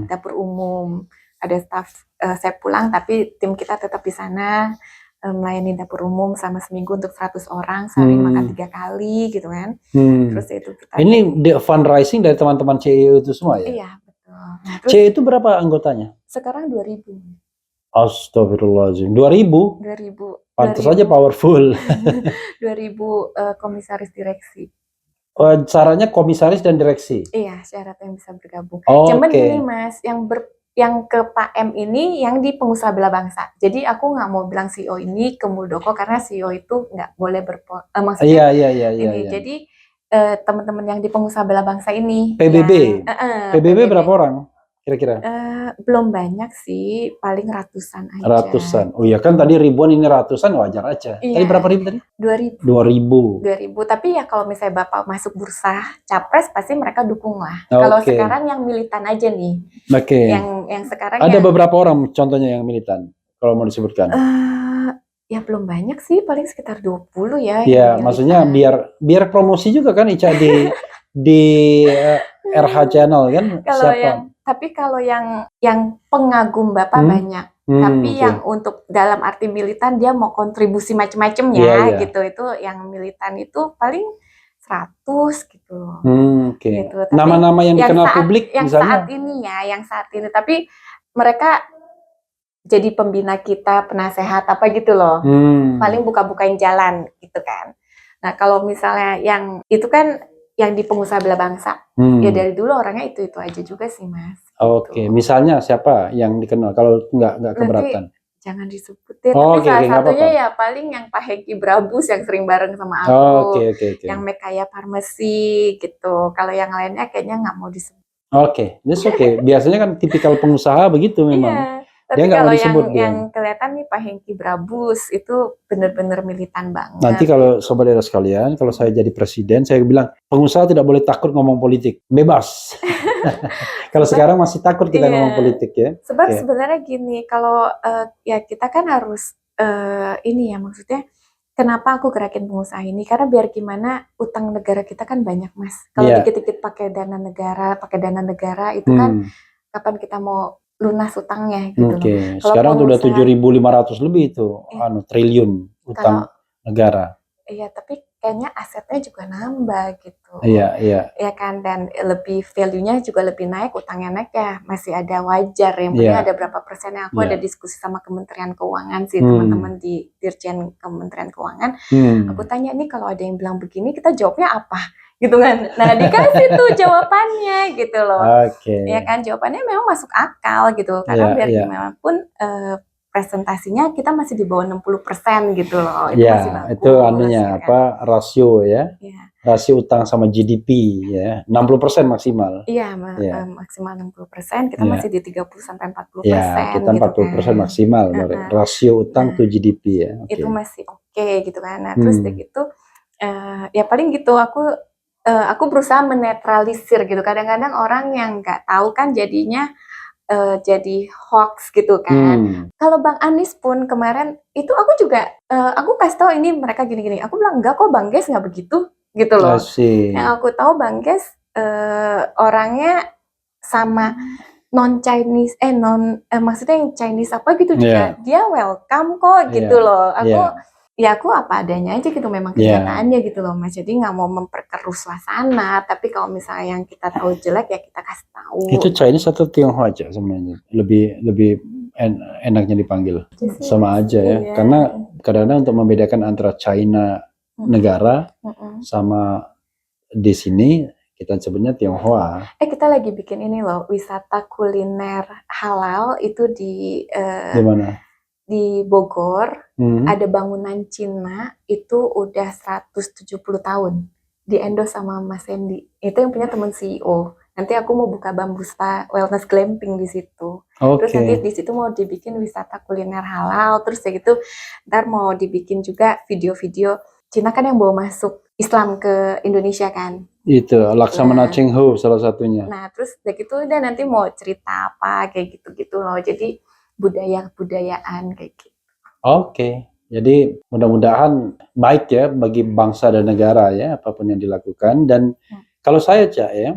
Speaker 1: dapur umum, ada staff saya pulang tapi tim kita tetap di sana melayani dapur umum selama seminggu untuk 100 orang sehari makan 3 kali gitu kan. Terus itu kita
Speaker 2: ini fundraising dari teman-teman CIO itu semua ya?
Speaker 1: Iya betul. Nah,
Speaker 2: CIO itu berapa anggotanya?
Speaker 1: Sekarang 2000.
Speaker 2: Astagfirullahaladzim, 2000?
Speaker 1: 2000.
Speaker 2: Pantas saja powerful.
Speaker 1: 2000 komisaris direksi.
Speaker 2: Syaratnya komisaris dan direksi?
Speaker 1: Iya, syaratnya bisa bergabung. Cuman gini Mas, yang ke Pak M ini yang di pengusaha bela bangsa. Jadi aku nggak mau bilang CEO ini ke Muldoko karena CEO itu nggak boleh maksudnya.
Speaker 2: Iya.
Speaker 1: Jadi teman-teman yang di pengusaha bela bangsa ini.
Speaker 2: PBB? PBB berapa orang? kira-kira?
Speaker 1: Belum banyak sih, paling ratusan aja.
Speaker 2: Ratusan. Oh iya kan tadi ribuan, ini ratusan, wajar aja. Tadi
Speaker 1: Iya,
Speaker 2: berapa ribu tadi?
Speaker 1: 2.000.
Speaker 2: 2.000.
Speaker 1: 2.000. Tapi ya kalau misalnya Bapak masuk bursa capres pasti mereka dukung lah. Kalau
Speaker 2: Oke.
Speaker 1: sekarang yang militan aja nih.
Speaker 2: Oke.
Speaker 1: Yang sekarang
Speaker 2: Ada
Speaker 1: yang
Speaker 2: beberapa orang contohnya yang militan, kalau mau disebutkan.
Speaker 1: ya belum banyak sih, paling sekitar 20 ya
Speaker 2: Ya,
Speaker 1: yang
Speaker 2: maksudnya
Speaker 1: militan.
Speaker 2: biar promosi juga kan Ica di RH Channel kan siapa?
Speaker 1: Tapi kalau yang pengagum Bapak banyak. Tapi
Speaker 2: oke.
Speaker 1: yang untuk dalam arti militan dia mau kontribusi macam-macam
Speaker 2: Iya,
Speaker 1: ya
Speaker 2: iya.
Speaker 1: gitu. Itu yang militan itu paling 100 gitu loh.
Speaker 2: Oke.
Speaker 1: Gitu. Tapi
Speaker 2: Nama-nama yang dikenal publik
Speaker 1: yang
Speaker 2: misalnya.
Speaker 1: yang saat ini. Tapi mereka jadi pembina kita, penasehat apa gitu loh. Paling buka-bukain jalan gitu kan. Nah kalau misalnya yang itu kan yang di pengusaha bela bangsa, ya dari dulu orangnya itu aja juga sih Mas.
Speaker 2: Oke,
Speaker 1: Gitu.
Speaker 2: Misalnya siapa yang dikenal? Kalau nggak keberatan.
Speaker 1: Nanti jangan disebutin.
Speaker 2: Oh,
Speaker 1: tapi
Speaker 2: oke,
Speaker 1: salah
Speaker 2: nggak
Speaker 1: satunya
Speaker 2: apa-apa.
Speaker 1: ya paling yang Pak Hengki Brabus yang sering bareng sama aku,
Speaker 2: Oke.
Speaker 1: yang Mekaya Pharmacy gitu. Kalau yang lainnya kayaknya nggak mau disebut.
Speaker 2: Oke, that's okay. Biasanya kan tipikal pengusaha begitu memang.
Speaker 1: Iya.
Speaker 2: Dia
Speaker 1: Tapi
Speaker 2: nggak mau
Speaker 1: kalau
Speaker 2: disebut dia.
Speaker 1: yang kelihatan nih Pak Hengki Brabus itu bener-bener militan banget.
Speaker 2: Nanti kalau sobat daerah sekalian, kalau saya jadi presiden, saya bilang pengusaha tidak boleh takut ngomong politik, bebas. Kalau sekarang masih takut kita ngomong politik ya.
Speaker 1: Sebab sebenarnya gini, kalau ya kita kan harus ini ya maksudnya, kenapa aku gerakin pengusaha ini? Karena biar gimana utang negara kita kan banyak Mas. Kalau dikit-dikit pakai dana negara itu kan kapan kita mau lunas utangnya gitu loh.
Speaker 2: Sekarang udah 7.500 lebih itu triliun utang negara.
Speaker 1: Iya, tapi kayaknya asetnya juga nambah gitu.
Speaker 2: Iya.
Speaker 1: Ya kan, dan lebih value-nya juga lebih naik, utangnya naik ya masih ada wajar. Yang penting ada berapa persen yang aku ada diskusi sama Kementerian Keuangan sih, teman-teman di Dirjen Kementerian Keuangan. Aku tanya nih kalau ada yang bilang begini, kita jawabnya apa? Gitu kan. Nah, dikasih tuh jawabannya gitu loh. Ya kan, jawabannya memang masuk akal gitu. Karena biar gimana pun presentasinya kita masih di bawah 60% gitu loh. Itu masih bagus.
Speaker 2: Itu anunya kan? Rasio ya. Rasio utang sama GDP ya. 60% maksimal.
Speaker 1: Iya, maksimal 60%, kita masih di 30 sampai 40%.
Speaker 2: Ya, kita 40% maksimal rasio utang to GDP ya.
Speaker 1: Itu masih oke gitu kan. Nah, terus kayak gitu ya paling gitu aku berusaha menetralisir gitu. Kadang-kadang orang yang nggak tahu kan jadinya jadi hoax gitu kan. Kalau Bang Anies pun kemarin itu aku juga aku kasih tahu ini mereka gini-gini. Aku bilang enggak kok Bang Ges nggak begitu gitu loh. Yang aku tahu Bang Ges orangnya sama non Chinese maksudnya yang Chinese apa gitu juga dia welcome kok gitu loh. Aku apa adanya aja gitu memang kenyataannya gitu loh Mas. Jadi nggak mau memperkeruh suasana, tapi kalau misalnya yang kita tahu jelek ya kita kasih tahu.
Speaker 2: Itu Chinese atau Tionghoa aja sebenarnya? Lebih enaknya dipanggil sama aja ya. Karena kadang-kadang untuk membedakan antara China negara sama di sini kita sebutnya Tionghoa.
Speaker 1: Kita lagi bikin ini loh, wisata kuliner halal itu di
Speaker 2: mana?
Speaker 1: Di Bogor, ada bangunan Cina itu udah 170 tahun. Di-endorse sama Mas Hendy. Itu yang punya teman CEO. Nanti aku mau buka Bamboo Spa Wellness Glamping di situ. Terus nanti di situ mau dibikin wisata kuliner halal. Terus ya gitu, ntar mau dibikin juga video-video Cina kan yang bawa masuk Islam ke Indonesia kan.
Speaker 2: Itu Laksamana Cheng Ho salah satunya.
Speaker 1: Nah, terus ya gitu udah nanti mau cerita apa kayak gitu-gitu loh. Jadi budaya-budayaan kayak gitu.
Speaker 2: Jadi mudah-mudahan baik ya bagi bangsa dan negara ya apapun yang dilakukan. Dan kalau saya Cak ya,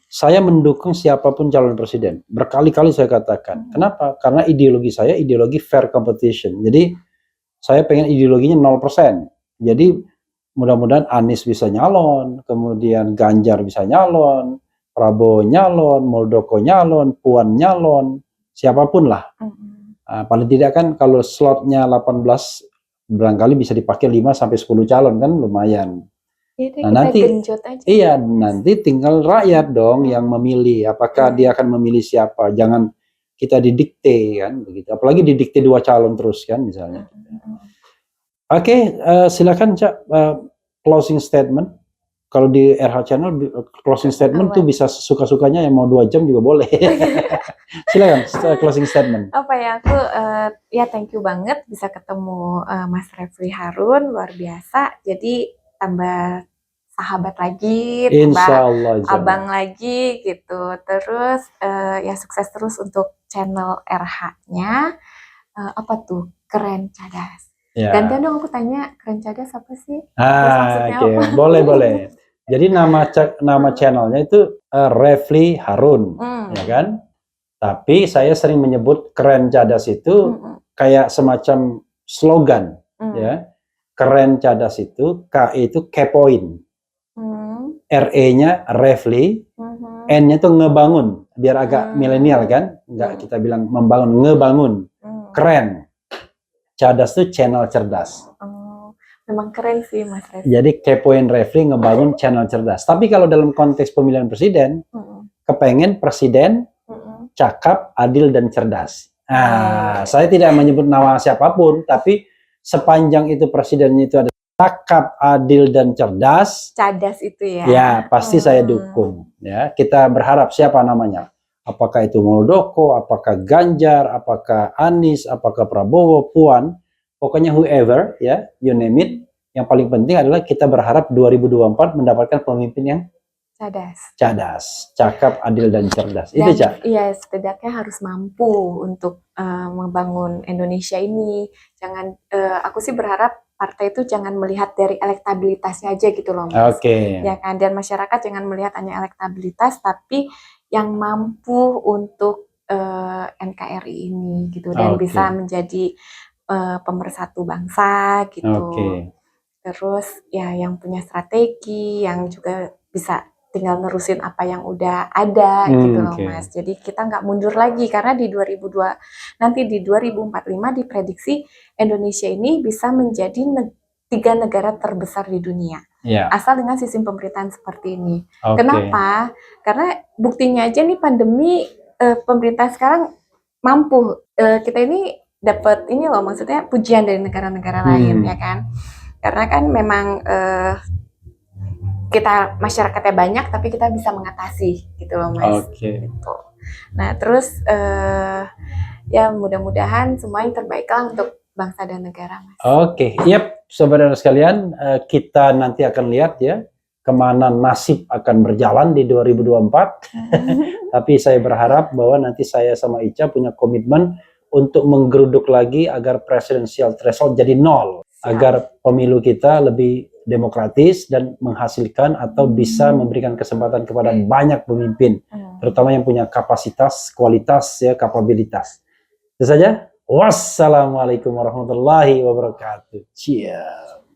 Speaker 2: saya mendukung siapapun calon presiden. Berkali-kali saya katakan. Kenapa? Karena ideologi saya ideologi fair competition. Jadi saya pengen ideologinya 0%. Jadi mudah-mudahan Anies bisa nyalon, kemudian Ganjar bisa nyalon, Prabowo nyalon, Muldoko nyalon, Puan nyalon, siapapun lah. Paling tidak kan kalau slotnya 18 barangkali bisa dipakai 5 sampai 10 calon kan lumayan. Nah, nanti tinggal rakyat dong yang memilih apakah dia akan memilih siapa. Jangan kita didikte kan begitu. Apalagi didikte 2 calon terus kan misalnya. Silakan Cak closing statement. kalau di RH Channel closing statement tuh bisa suka-sukanya, yang mau 2 jam juga boleh. Silakan closing statement.
Speaker 1: Apa ya, aku ya thank you banget bisa ketemu Mas Refli Harun, luar biasa. Jadi tambah sahabat lagi,
Speaker 2: Insya
Speaker 1: tambah
Speaker 2: Allah, insya Allah.
Speaker 1: abang lagi gitu. Terus ya sukses terus untuk channel RH-nya. Apa tuh? Keren Cadas.
Speaker 2: Ya.
Speaker 1: Gantian dong aku tanya, Keren Cadas apa sih? Terus maksudnya
Speaker 2: Oke,
Speaker 1: apa?
Speaker 2: boleh. Jadi nama channelnya itu Refli Harun, ya kan? Tapi saya sering menyebut Keren Cadas itu kayak semacam slogan, ya. Keren Cadas itu K itu kepoin, RE-nya Refli, N-nya tuh ngebangun, biar agak milenial kan? Nggak kita bilang membangun, ngebangun. Keren. Cadas tuh channel cerdas.
Speaker 1: Memang keren sih Mas Refli.
Speaker 2: Jadi kepoin Refli ngebangun channel cerdas. Tapi kalau dalam konteks pemilihan presiden, kepengen presiden cakap, adil, dan cerdas. Nah, saya tidak menyebut nama siapapun, tapi sepanjang itu presidennya itu ada cakap, adil, dan cerdas.
Speaker 1: Cadas itu ya.
Speaker 2: Ya, pasti saya dukung. Ya, kita berharap siapa namanya. Apakah itu Muldoko, apakah Ganjar, apakah Anies, apakah Prabowo, Puan, pokoknya whoever, ya, you name it. Yang paling penting adalah kita berharap 2024 mendapatkan pemimpin yang cadas, cakap, adil, dan cerdas.
Speaker 1: Dan,
Speaker 2: itu, Cak.
Speaker 1: Iya, setidaknya harus mampu untuk membangun Indonesia ini. Jangan, aku sih berharap partai itu jangan melihat dari elektabilitasnya aja gitu loh, Mas. Ya kan, dan masyarakat jangan melihat hanya elektabilitas, tapi yang mampu untuk NKRI ini gitu, dan bisa menjadi pemersatu bangsa gitu. Terus ya yang punya strategi, yang juga bisa tinggal nerusin apa yang udah ada gitu loh Mas. Jadi kita nggak mundur lagi, karena di 2045 diprediksi Indonesia ini bisa menjadi 3 negara terbesar di dunia. Asal dengan sistem pemerintahan seperti ini. Kenapa? Karena buktinya aja nih pandemi, pemerintah sekarang mampu, kita ini dapat ini loh, maksudnya pujian dari negara-negara lain ya kan. Karena kan memang kita masyarakatnya banyak, tapi kita bisa mengatasi gitu loh Mas. Gitu. Nah terus ya mudah-mudahan semua yang terbaik lah untuk bangsa dan negara Mas.
Speaker 2: Yap, saudara sekalian, kita nanti akan lihat ya kemana nasib akan berjalan di 2024. Tapi saya berharap bahwa nanti saya sama Ica punya komitmen untuk menggeruduk lagi agar presidensial threshold jadi 0. Agar pemilu kita lebih demokratis dan menghasilkan atau bisa memberikan kesempatan kepada banyak pemimpin, terutama yang punya kapasitas, kualitas, ya, kapabilitas. Itu saja. Wassalamualaikum warahmatullahi wabarakatuh. Ciao.